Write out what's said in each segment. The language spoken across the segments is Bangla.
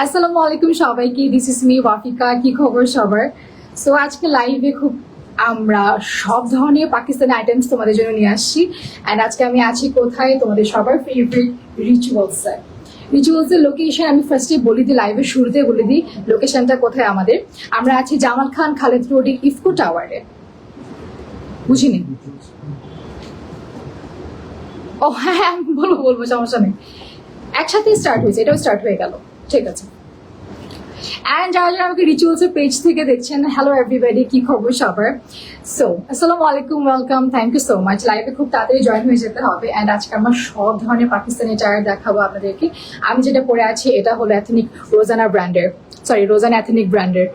আসসালামু আলাইকুম সবাইকে, দিস ইজ মি ওয়াফিকা। কি খবর সবার? সো আজকে লাইভে খুব আমরা সব ধরনের পাকিস্তানি আইটেমস তোমাদের জন্য নিয়ে আসছি। অ্যান্ড আজকে আমি আছি কোথায়? তোমাদের সবার ফেভারিট রিচুয়ালসে। রিচুয়ালসের লোকেশন আমি ফার্স্টে বলে দিই, লাইভের শুরুতে বলে দিই লোকেশনটা কোথায় আমাদের। আমরা আছি জামাল খান খালেদ রোডে ইফকো টাওয়ারে। বুঝিনি? ও হ্যাঁ হ্যাঁ, বলবো সমস্যা নেই। একসাথে স্টার্ট হয়েছে, এটাও স্টার্ট হয়ে গেল, ঠিক আছে। অ্যান্ড যারা যারা আমাকে রিচুয়ালসের পেজ থেকে দেখছেন, হ্যালো এভরিবডি, কি খবর সবার? সো আসসালামু আলাইকুম, welcome, thank you so much. লাইভে খুব তাড়াতাড়ি জয়েন হয়ে যেতে হবে। অ্যান্ড আজকে আমরা সব ধরনের পাকিস্তানি টায়ার দেখাবো আপনাদেরকে। আমি যেটা পরে আছি এটা হলো এথনিক রোজানা ব্র্যান্ডের, রোজানা এথনিক ব্র্যান্ডের।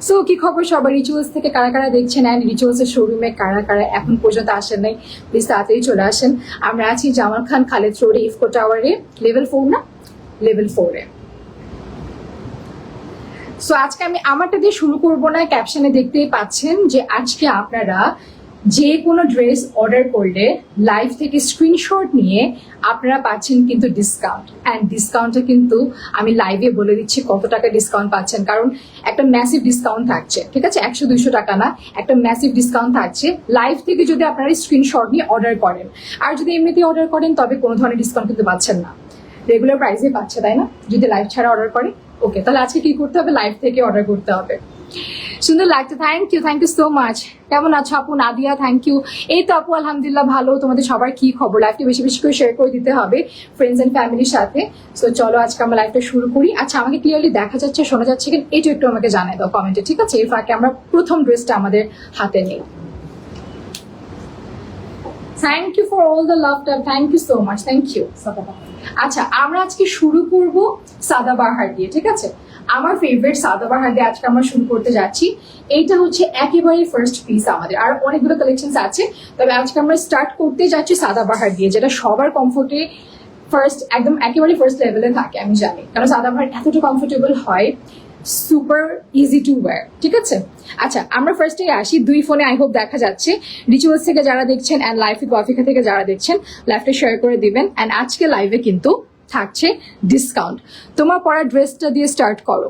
সো কি খবর সবার? রিচুয়ালস থেকে কারা কারা দেখছেন অ্যান্ড রিচুয়ালসের শোরুমে কারা কারা এখন পর্যন্ত আসেন নাই, প্লিজ তাড়াতাড়ি চলে আসেন। আমরা আছি জামাল খান খালেদ রোডে ইফকো টাওয়ারে, লেভেল 4 না? লেভেল 4-এ। সো আজকে আমি আমারটা দিয়ে শুরু করবো না, ক্যাপশনে দেখতেই পাচ্ছেন যে আজকে আপনারা যে কোনো ড্রেস অর্ডার করলে লাইভ থেকে স্ক্রিনশট নিয়ে আপনারা পাচ্ছেন কিন্তু ডিসকাউন্ট। অ্যান্ড ডিসকাউন্টটা কিন্তু আমি লাইভে বলে দিচ্ছি কত টাকা ডিসকাউন্ট পাচ্ছেন, কারণ একটা ম্যাসিভ ডিসকাউন্ট থাকছে, ঠিক আছে? 100-200 টাকা না, একটা ম্যাসিভ ডিসকাউন্ট থাকছে লাইভ থেকে যদি আপনারা স্ক্রিনশট নিয়ে অর্ডার করেন। আর যদি এমনিতেই অর্ডার করেন তবে কোনো ধরনের ডিসকাউন্ট কিন্তু পাচ্ছেন না, রেগুলার প্রাইসে পাচ্ছে, তাই না? যদি লাইভ ছাড়া অর্ডার করে। ওকে, তাহলে আজকে কি করতে হবে? লাইভ থেকে অর্ডার করতে হবে। সুন্দর লাগছে, থ্যাংক ইউ সো মাচ। কেমন আছো আপু? Nadia, thank you. এই তো আপু আলহামদুলিল্লাহ ভালো। তোমাদের সবার কি খবর? লাইভটা বেশি বেশি করে শেয়ার করে দিতে হবে ফ্রেন্ডস এন্ড ফ্যামিলির সাথে। সো চলো আজকে আমরা লাইভটা শুরু করি। আচ্ছা, আমাকে ক্লিয়ারলি দেখা যাচ্ছে, শোনা যাচ্ছে কিনা এটা একটু আমাকে জানাই দাও কমেন্টে, ঠিক আছে? এর ফাঁকে আমরা প্রথম ড্রেসটা আমাদের হাতে নেই। Thank you for all the লাভটা, thank you so much, thank you. আচ্ছা, আমরা আজকে শুরু করব সাদাবাহার দিয়ে, ঠিক আছে? আমার ফেভারিট সাদাবাহার দিয়ে আজকে আমরা শুরু করতে যাচ্ছি। এইটা হচ্ছে একেবারে ফার্স্ট পিস আমাদের, আর অনেকগুলো কালেকশন আছে, তবে আজকে আমরা স্টার্ট করতে যাচ্ছি সাদাবাহার দিয়ে, যেটা সবার কমফোর্টে ফার্স্ট, একদম একেবারে ফার্স্ট লেভেলে থাকে। আমি জানি, কারণ সাদাবাহার এতটা কমফোর্টেবল হয়, সুপার ইজি টু ওয়্যার, ঠিক আছে? আচ্ছা, আমরা ফার্স্টে আসি। দুই ফোনে আই হোপ দেখা যাচ্ছে। রিচুয়ালস থেকে যারা দেখছেন অ্যান্ড লাইফ উইথ ওয়াফিকা থেকে যারা দেখছেন, লাইভটা শেয়ার করে দিবেন। অ্যান্ড আজকে লাইভে কিন্তু থাকছে ডিসকাউন্ট। তোমার পরা ড্রেসটা দিয়ে স্টার্ট করো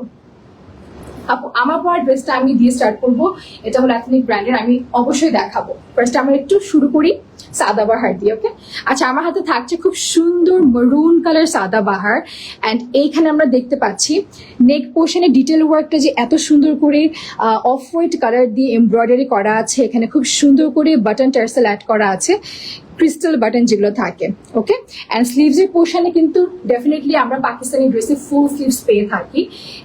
আপু। আমার পরা ড্রেসটা আমি দিয়ে স্টার্ট করবো, এটা হলো এথনিক ব্র্যান্ডের, আমি অবশ্যই দেখাবো। ফার্স্ট আমরা একটু শুরু করি সাদাবাহার দিয়ে, ওকে? আচ্ছা, আমার হাতে থাকছে খুব সুন্দর মেরুন কালার সাদাবাহার। অ্যান্ড এইখানে আমরা দেখতে পাচ্ছি নেক পোর্শনে ডিটেল ওয়ার্কটা যে এত সুন্দর করে অফ হোয়াইট কালার দিয়ে এমব্রয়ডারি করা আছে। এখানে খুব সুন্দর করে বাটন টার্সেল অ্যাড করা আছে, ক্রিস্টাল বাটন যেগুলো থাকে, ওকে? অ্যান্ড স্লিভসের পোর্শনে কিন্তু ডেফিনেটলি আমরা পাকিস্তানি ড্রেসে ফুল স্লিভস পেয়ে থাকি।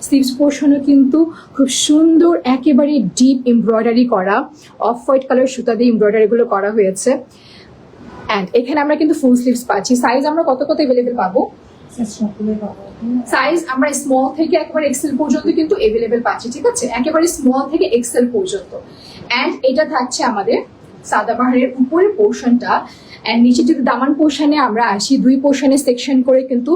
স্লিভস পোর্শনও কিন্তু খুব সুন্দর একেবারে ডিপ এমব্রয়ডারি করা, অফ হোয়াইট কালার সুতা দিয়ে এমব্রয়ডারিগুলো করা হয়েছে। অ্যান্ড এখানে আমরা কিন্তু ফুল স্লিভস পাচ্ছি। সাইজ আমরা কত কত অ্যাভেলেবেল পাবো? সাইজ আমরা স্মল থেকে একেবারে এক্সেল পর্যন্ত কিন্তু অ্যাভেলেবেল পাচ্ছি, ঠিক আছে? একেবারে স্মল থেকে এক্সেল পর্যন্ত। অ্যান্ড এটা থাকছে আমাদের সাদাবাহারের উপরের পোর্শনটা। অ্যান্ড নিচে যদি দামান পোর্শনে আমরা আসি, দুই পোর্শনে সেকশন করে কিন্তু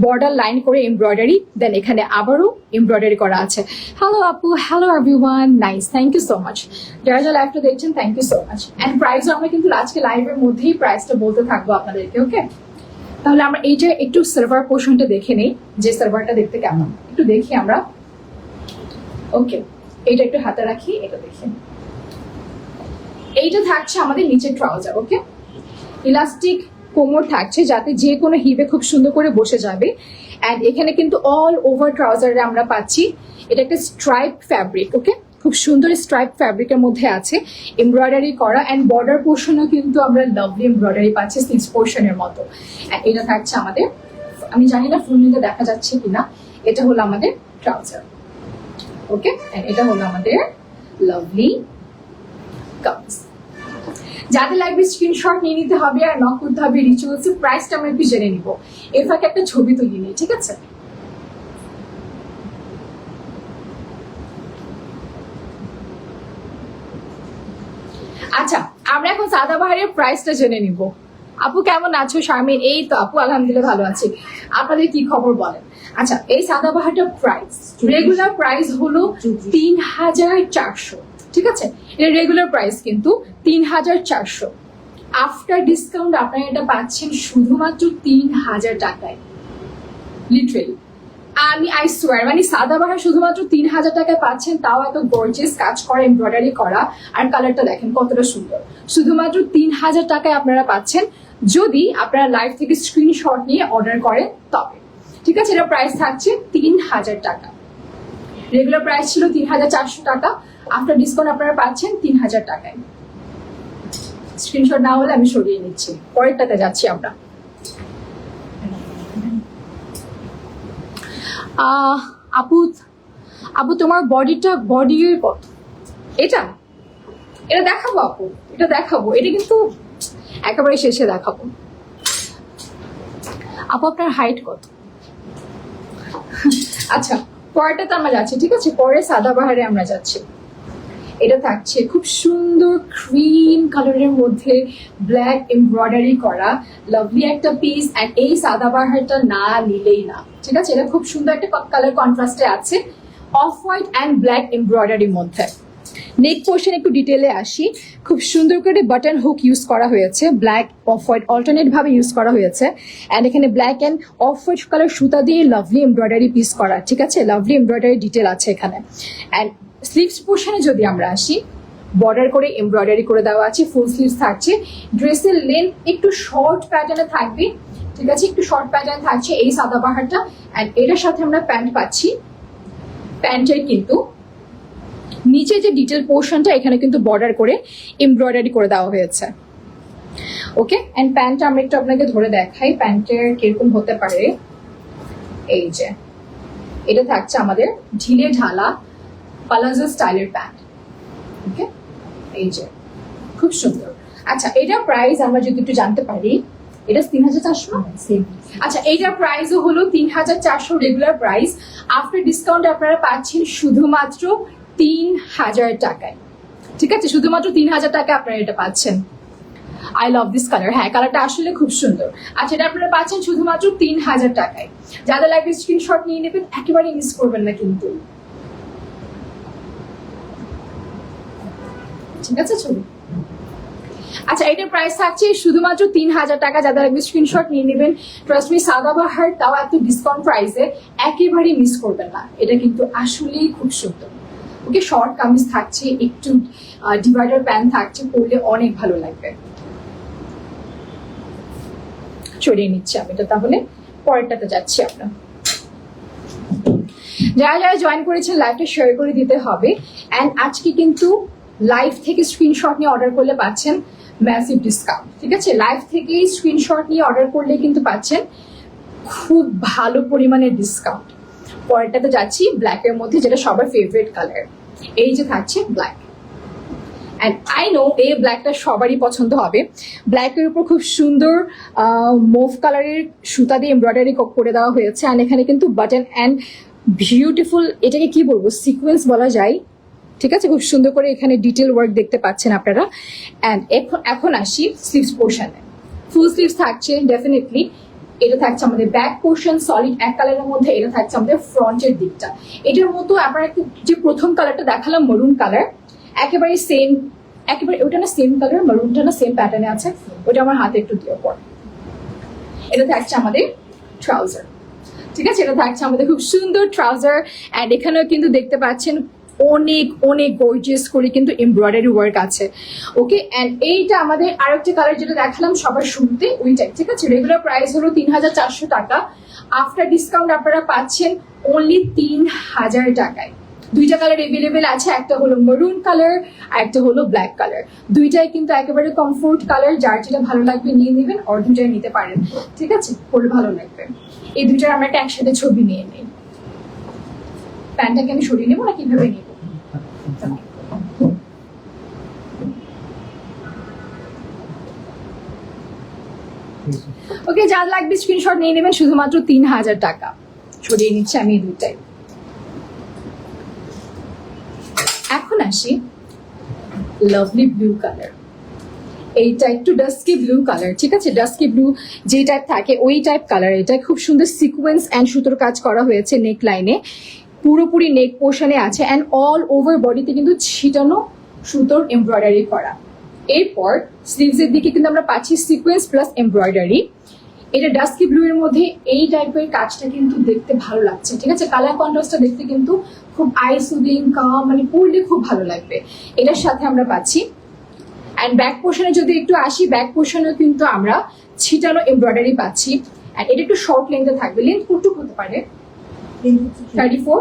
বর্ডার লাইন করে এমব্রয়ডারি, দেন এখানে আবারও এমব্রয়ডারি করা আছে। হ্যালো আপু, hello everyone, nice, thank you so much. যারা যারা লাইভটা দেখছেন, thank you so much. And price আমরা কিন্তু আজকে লাইভের মধ্যেই প্রাইসটা বলতে থাকবো আপনাদেরকে, ওকে? তাহলে আমরা এইটা একটু সার্ভার পোর্শনটা দেখে নেই, যে সার্ভারটা দেখতে কেমন একটু দেখি আমরা। ওকে, এইটা একটু হাতে রাখি, এটা দেখি। এইটা থাকছে আমাদের নিচের ট্রাউজার, ওকে? ইলাস্টিক কোমর থাকছে, যাতে যে কোনো হিপে খুব সুন্দর করে বসে যাবে। অ্যান্ড এখানে কিন্তু অল ওভার ট্রাউজারে আমরা পাচ্ছি, এটা একটা স্ট্রাইপ ফ্যাব্রিক, ওকে? খুব সুন্দর স্ট্রাইপ ফ্যাব্রিকের মধ্যে আছে এমব্রয়ডারি করা। অ্যান্ড বর্ডার পোর্শনও কিন্তু আমরা লাভলি এমব্রয়ডারি পাচ্ছি স্লিভস পোর্শনের মতো। অ্যান্ড এটা থাকছে আমাদের, আমি জানি না ফুল নিতে দেখা যাচ্ছে কিনা, এটা হলো আমাদের ট্রাউজার, ওকে? অ্যান্ড এটা হলো আমাদের লাভলি কাপস। যাদের লাগবে স্ক্রিনশট নিয়ে নিতে হবে আর নক করতে হবে রিচুয়ালস। প্রাইসটা আমরা একটু জেনে নিব, এর ফাঁকে একটা ছবি তুলি নিই, ঠিক আছে? আচ্ছা, আমরা এখন সাদাবাহারের প্রাইসটা জেনে নিব। আপু কেমন আছো? শারমিন, এই তো আপু আলহামদুলিল্লাহ ভালো আছি। আপনাদের কি খবর বলেন? আচ্ছা, এই সাদাবাহারটার প্রাইস, রেগুলার প্রাইস হলো 3400, ঠিক আছে? এর রেগুলার প্রাইস কিন্তু 3400। আফটার ডিসকাউন্ট আপনারা এটা পাচ্ছেন শুধুমাত্র 3000 টাকায়, লিটারেলি আমি আই সোয়ার মানে সাদাবাহার শুধুমাত্র 3,000 টাকায় পাচ্ছেন, তাও এত গর্জিয়াস কাজ করা, এমব্রয়ডারি করা, আর কালারটা দেখেন কতটা সুন্দর। শুধুমাত্র 3,000 টাকায় আপনারা পাচ্ছেন যদি আপনারা লাইভ থেকে স্ক্রিনশট নিয়ে অর্ডার করেন তবে। ঠিক আছে, এটা প্রাইস থাকছে 3,000 টাকা। রেগুলার প্রাইস ছিল 3,400 টাকা, আফটার ডিসকাউন্ট আপনারা পাচ্ছেন 3,000 টাকায়। স্ক্রিনশট না হলে আমি সরিয়ে নিচ্ছি, পরেরটাতে যাচ্ছি আমরা। আপু আপু তোমার বডির কত? এটা এটা দেখাবো আপু, এটা দেখাবো, এটা কিন্তু একেবারে শেষে দেখাবো। আপু আপনার হাইট কত? আচ্ছা, পরেরটাতে আমরা যাচ্ছি। ঠিক আছে, পরে সাদাবাহারে আমরা যাচ্ছি। এটা থাকছে খুব সুন্দর ক্রিম কালারের মধ্যে ব্ল্যাক এমব্রয়ডারি করা লাভলি একটা পিস, এন্ড এই সাদাবাহারটা না নিলেই না। ঠিক আছে, এটা খুব সুন্দর একটা কালার কন্ট্রাস্টে আছে, অফ হোয়াইট অ্যান্ড ব্ল্যাক এমব্রয়ডারির মধ্যে। নেক পোর্শন একটু ডিটেলে আসি। খুব সুন্দর করে বাটন হুক ইউজ করা হয়েছে, ব্ল্যাক অফ হোয়াইট অল্টারনেট ভাবে ইউজ করা হয়েছে, অ্যান্ড এখানে black and off white colour সুতা দিয়ে লাভলি এমব্রয়ডারি পিস করা। ঠিক আছে, লাভলি এমব্রয়ডারি ডিটেল আছে এখানে। অ্যান্ড স্লিভস পোর্শনে যদি আমরা আসি, বর্ডার করে এমব্রয়ডারি করে দেওয়া আছে, ফুল স্লিভস থাকছে। ড্রেসের লেন্থ একটু শর্ট প্যাটার্নে থাকবে। ঠিক আছে, একটু শর্ট প্যাটার্ন থাকছে এই সাদাবাহারটা। অ্যান্ড এটার সাথে আমরা প্যান্ট পাচ্ছি। প্যান্টের কিন্তু নিচে যে ডিটেল পোর্শনটা এখানে কিন্তু বর্ডার করে এমব্রয়ডারি করে দেওয়া হয়েছে। ওকে, অ্যান্ড প্যান্টটা আমরা একটু আপনাকে ধরে দেখাই প্যান্টের কিরকম হতে পারে। এই যে এটা থাকছে আমাদের ঢিলে ঢালা পালাজো স্টাইলের প্যান্ট। ওকে, এই যে খুব সুন্দর। আচ্ছা, এটার প্রাইস আমরা যদি একটু জানতে পারি। এটা 3,400। আচ্ছা, এইটার প্রাইসও হলো 3,400 রেগুলার প্রাইস। আফটার ডিসকাউন্ট আপনারা পাচ্ছেন শুধুমাত্র 3,000 টাকায়। ঠিক আছে, শুধুমাত্র 3,000 টাকায় আপনারা এটা পাচ্ছেন। I love this colour. হ্যাঁ, কালারটা আসলে খুব সুন্দর। আচ্ছা, এটা আপনারা পাচ্ছেন শুধুমাত্র 3,000 টাকায়। যাদের লাগবে স্ক্রিনশট নিয়ে নেবেন, একেবারে মিস করবেন না কিন্তু। ঠিক আছে, ছবি। আচ্ছা, এটার প্রাইস থাকছে শুধুমাত্র 3,000 টাকা। যাদের লাগবে স্ক্রিনশট নিয়ে নেবেন। ট্রাস্ট মি, সাদাবাহার তাও এত ডিসকাউন্ট প্রাইসে একেবারেই মিস করবেন না। এটা কিন্তু আসলেই খুব সুন্দর। ওকে, শর্ট কামিজ থাকছে, একটু ডিভাইডার প্যান্ট থাকছে, পরলে অনেক ভালো লাগবে। সরিয়ে নিচ্ছি আমি এটা, তাহলে পরেরটাতে যাচ্ছি আমরা। যারা যারা জয়েন করেছেন লাইভটা শেয়ার করে দিতে হবে। অ্যান্ড আজকে কিন্তু লাইভ থেকে স্ক্রিনশট নিয়ে অর্ডার করলে পাচ্ছেন ম্যাসিভ ডিসকাউন্ট। ঠিক আছে, লাইভ থেকে স্ক্রিনশট নিয়ে অর্ডার করলে কিন্তু পাচ্ছেন খুব ভালো পরিমাণের ডিসকাউন্ট। পরেরটাতে যাচ্ছি ব্ল্যাকের মধ্যে, যেটা সবার ফেভারিট কালার। এই যে থাকছে ব্ল্যাক, অ্যান্ড আই নো এই ব্ল্যাকটা সবারই পছন্দ হবে। ব্ল্যাকের উপর খুব সুন্দর মুভ কালারের সুতা দিয়ে এমব্রয়ডারি করে দেওয়া হয়েছে। অ্যান্ড এখানে কিন্তু বাটন অ্যান্ড বিউটিফুল, এটাকে কি বলবো, সিকোয়েন্স বলা যায়। ঠিক আছে, খুব সুন্দর করে এখানে ডিটেল ওয়ার্ক দেখতে পাচ্ছেন আপনারা। অ্যান্ড এখন আসি স্লিভস পোর্শনে। ফুল স্লিভস থাকছে ডেফিনেটলি। এটা থাকছে আমাদের ব্যাক পোর্শন সলিড এক কালারের মধ্যে। এটা থাকছে আমাদের ফ্রন্টের দিকটা। এটার মতো আপনারা যে প্রথম কালারটা দেখালাম মরুন কালার, একেবারে সেম, একেবারে ওটা না সেম কালার, মারুনটা না সেম প্যাটার্নে আছে। ওটা আমার হাতে একটু দিয়ে পড়ে। এটা থাকছে আমাদের ট্রাউজার। ঠিক আছে, এটা থাকছে আমাদের খুব সুন্দর ট্রাউজার। অ্যান্ড এখানেও কিন্তু দেখতে পাচ্ছেন অনেক অনেক গর্জিয়াস করে কিন্তু এমব্রয়ডারি ওয়ার্ক আছে। ওকে, অ্যান্ড এইটা আমাদের আরেকটা কালার যেটা দেখালাম সবার শুরুতে ওইটাই। ঠিক আছে, রেগুলার প্রাইস হলো 3,400 টাকা। আফটার ডিসকাউন্ট আপনারা পাচ্ছেন অনলি 3,000 টাকায়। দুইটা কালার এভেলেবেল আছে, একটা হলো মেরুন কালার আর একটা হলো ব্ল্যাক কালার। দুইটাই কিন্তু একেবারে কমফোর্ট কালার, যার যেটা ভালো লাগবে নিয়ে নেবেন, আর দুইটাই নিতে পারেন। ঠিক আছে, পরে ভালো লাগবে। এই দুইটার আমরা একটা একসাথে ছবি নিয়ে নিই। প্যান্টটাকে আমি সরিয়ে নেবো না কিভাবে নেব? ওকে, যা লাগবে স্ক্রিনশট নিয়ে নেবেন, শুধুমাত্র 3,000 টাকা। সরিয়ে নিচ্ছি আমি এই দুইটাই। এখন আসি লাভলি ব্লু কালার। এইটা একটু ডাস্কি ব্লু কালার। ঠিক আছে, ডাস্কি ব্লু যে টাইপ থাকে ওই টাইপ কালার। এটা খুব সুন্দর সিকোয়েন্স অ্যান্ড সুতোর কাজ করা হয়েছে নেক লাইনে, পুরোপুরি নেক পোর্শনে আছে, অ্যান্ড অল ওভার বডিতে কিন্তু ছিটানো সুতোর এমব্রয়ডারি করা। এরপর স্লিভসের দিকে কিন্তু আমরা পাচ্ছি সিকোয়েন্স প্লাস এমব্রয়ডারি। এটা ডাস্কি ব্লু এর মধ্যে এই টাইপের কাজটা কিন্তু দেখতে ভালো লাগছে, ঠিক আছে। কালার কন্ট্রাস্টটা দেখতে কিন্তু খুব আই সুদিং কাম, মানে পরলে খুব ভালো লাগবে। এটার সাথে আমরা পাচ্ছি। অ্যান্ড ব্যাক পোর্শনে যদি একটু আসি, ব্যাক পোর্শনেও কিন্তু আমরা ছিটানো এমব্রয়ডারি পাচ্ছি। অ্যান্ড এটা একটু শর্ট লেন্থে থাকবে, লেন্থ কতটুকু হতে পারে? 34,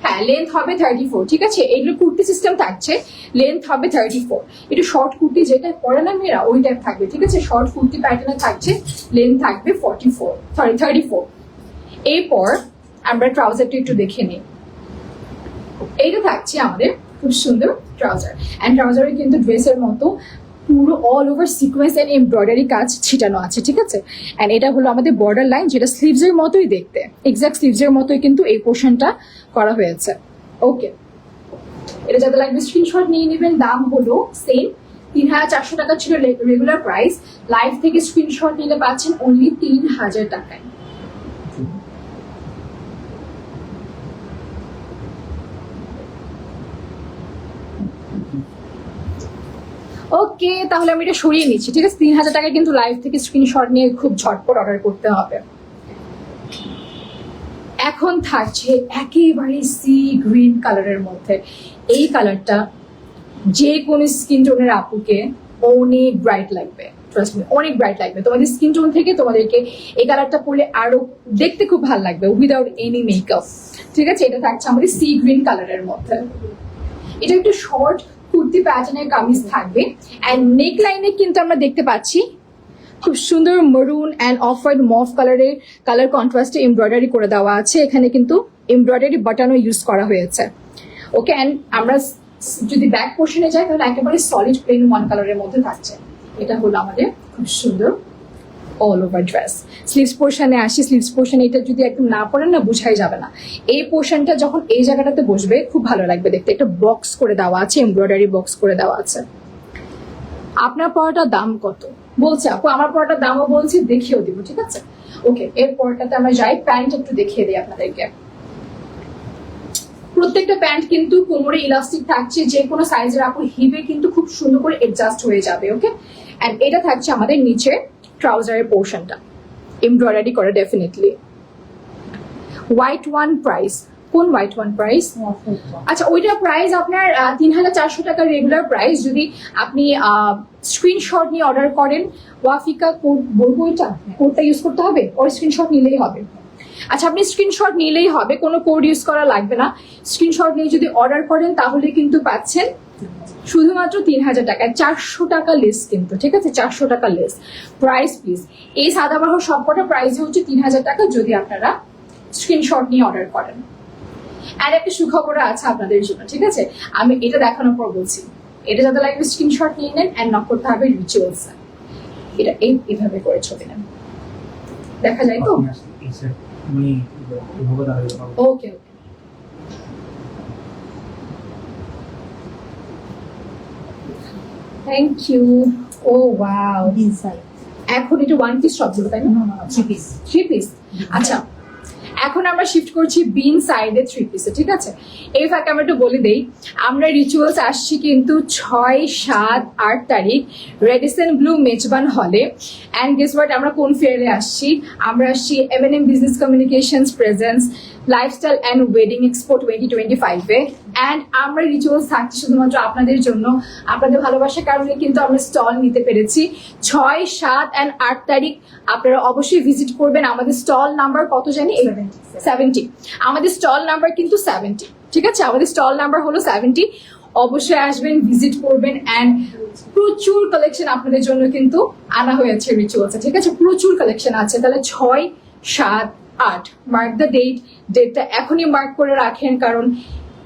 হ্যাঁ লেন্থ হবে 34, ঠিক আছে। এগুলো কুর্তি সিস্টেম থাকছে, লেন্থ হবে 34। একটু শর্ট কুর্তি যেটা পরে না মেয়েরা ওই টাইপ থাকবে, ঠিক আছে। শর্ট কুর্তি প্যাটার্নে থাকছে, লেন্থ থাকবে 34। এরপর আমরা ট্রাউজারটা একটু দেখে নিই। এইটা থাকছে আমাদের খুব সুন্দর ট্রাউজার। অ্যান্ড ট্রাউজারে কিন্তু ড্রেসের মতো পুরো all over sequence and embroidery কাজ ছিটানো আছে, ঠিক আছে। অ্যান্ড এটা হলো আমাদের বর্ডার লাইন, যেটা স্লিভস এর মতোই দেখতে, এক্সাক্ট স্লিভস এর মতোই কিন্তু এই পোর্শনটা করা হয়েছে। ওকে, এটা যাতে লাগবে স্ক্রিনশট নিয়ে নেবেন। দাম হলো সেম, 3400 টাকা ছিল রেগুলার প্রাইস। লাইভ থেকে স্ক্রিনশট নিলে পাচ্ছেন অনলি 3000 টাকায়। ওকে, তাহলে আমি এটা সরিয়ে নিচ্ছি, ঠিক আছে। 3000 টাকা কিন্তু লাইভ থেকে স্ক্রিনশট নিয়ে খুব ঝটপট অর্ডার করতে হবে। এখন থাকছে একেবারে সি গ্রিন কালারের মধ্যে। এই কালারটা যে কোনো স্কিন টোনের আপুকে অনেক ব্রাইট লাগবে, ট্রাস্ট মি, অনেক ব্রাইট লাগবে। তোমাদের স্কিন টোন থেকে তোমাদেরকে এই কালারটা পরলে আরো দেখতে খুব ভালো লাগবে উইদাউট এনি মেকআপ, ঠিক আছে। এটা থাকছে আমাদের সি গ্রিন কালারের মধ্যে। এটা একটু শর্ট কুর্তি প্যাটার্নের কামিজ থাকবে। অ্যান্ড নেক লাইনে কিন্তু আমরা দেখতে পাচ্ছি খুব সুন্দর মেরুন অ্যান্ড অফ হোয়াইট মফ কালারের কালার কন্ট্রাস্টে এমব্রয়ডারি করে দেওয়া আছে। এখানে কিন্তু এমব্রয়ডারি বাটনও ইউজ করা হয়েছে। ওকে, অ্যান্ড আমরা যদি ব্যাক পোর্শনে যাই তাহলে একেবারে সলিড প্লেন ওয়ান কালারের মধ্যে থাকছে। এটা হলো আমাদের খুব সুন্দর অল ওভার ড্রেস। স্লিভস পোর্শনে আসি, স্লিভস পোর্শনে এটা যদি একদম না পড়েন না বুঝাই যাবে না। এই পোর্শনটা যখন এই জায়গাটাতে বসবে খুব ভালো লাগবে দেখতে। একটা বক্স করে দেওয়া আছে, এমব্রয়ডারি বক্স করে দেওয়া আছে। আপনার পড়াটার দাম কত বলছে আপু? আমার পড়াটার দামও বলছি, দেখিয়েও দিব, ঠিক আছে। ওকে, এর পরটাতে আমরা যাই, প্যান্ট একটু দেখিয়ে দিই আপনাদেরকে। প্রত্যেকটা প্যান্ট কিন্তু কোমরে ইলাস্টিক থাকছে, যে কোনো সাইজের আপু হিপে কিন্তু খুব সুন্দর করে অ্যাডজাস্ট হয়ে যাবে। ওকে, এন্ড এটা থাকছে আমাদের নিচে ট্রাউজারের পোর্শনটা এমব্রয়ডারি করে ডেফিনেটলি। হোয়াইট ওয়ান প্রাইস, কোন হোয়াইট ওয়ান প্রাইস? আচ্ছা, ওইটা প্রাইস আপনার 3400 টাকা রেগুলার প্রাইস। যদি আপনি স্ক্রিনশট নিয়ে অর্ডার করেন, ওয়াফিকা কোড বলবো, এটা কোডটা ইউজ করতে হবে, ওর স্ক্রিনশট নিলেই হবে। আচ্ছা, আপনি স্ক্রিনশট নিলেই হবে, কোনো কোড ইউজ করা লাগবে না। স্ক্রিনশট নিয়ে যদি অর্ডার করেন তাহলে কিন্তু পাচ্ছেন শুধুমাত্র 3000 টাকা, 400 টাকা লেস কিন্তু, ঠিক আছে। 400 টাকা লেস প্রাইস প্লিজ। এই সাদাবাহর সবকটা প্রাইস হচ্ছে 3000 টাকা যদি আপনারা স্ক্রিনশট নিয়ে অর্ডার করেন। আর একটা সুখবর আছে আপনাদের জন্য, ঠিক আছে। আমি এটা দেখানোর পর বলছি, এটা যাতে লাগবে স্ক্রিনশট নিয়ে নেন অ্যান্ড নক করতে হবে রিচুয়ালস। এটা এইভাবে করে ছবি নেন, দেখা যায় তো? ওকে, থ্যাংক ইউ। ও ওয়াও, এখন এটা ওয়ান পিস সবগুলো, তাই না? Three piece. আচ্ছা, এখন আমরা শিফট করছি বিন সাইডে থ্রি পিসে, ঠিক আছে। এই ফাঁকে আমরা একটু বলে দেই, আমরা রিচুয়ালস আসছি কিন্তু 6, 7, 8 তারিখ রেডিসন ব্লু মেজবান হলে। অ্যান্ড গেস হোয়াট, আমরা কোন ফেয়ারে আসছি? আমরা আসছি M&M business communications presence lifestyle and wedding expo 2025-এ। অ্যান্ড আমরা রিচুয়ালস থাকছি শুধুমাত্র আপনাদের জন্য, আপনাদের ভালোবাসার কারণে কিন্তু আমরা স্টল নিতে পেরেছি। 6, 7 অ্যান্ড 8 তারিখ আপনারা অবশ্যই ভিজিট করবেন। আমাদের স্টল নাম্বার কত জানি? 70। আমাদের স্টল নাম্বার কিন্তু 70, ঠিক আছে। আমাদের স্টল নাম্বার হলো 70। অবশ্যই আসবেন, ভিজিট করবেন। অ্যান্ড প্রচুর কালেকশন আপনাদের জন্য কিন্তু আনা হয়েছে রিচুয়ালসে, ঠিক আছে। প্রচুর কালেকশন আছে। তাহলে 6, 7, 8 মার্ক দ্য ডেটটা এখনই মার্ক করে রাখেন, কারণ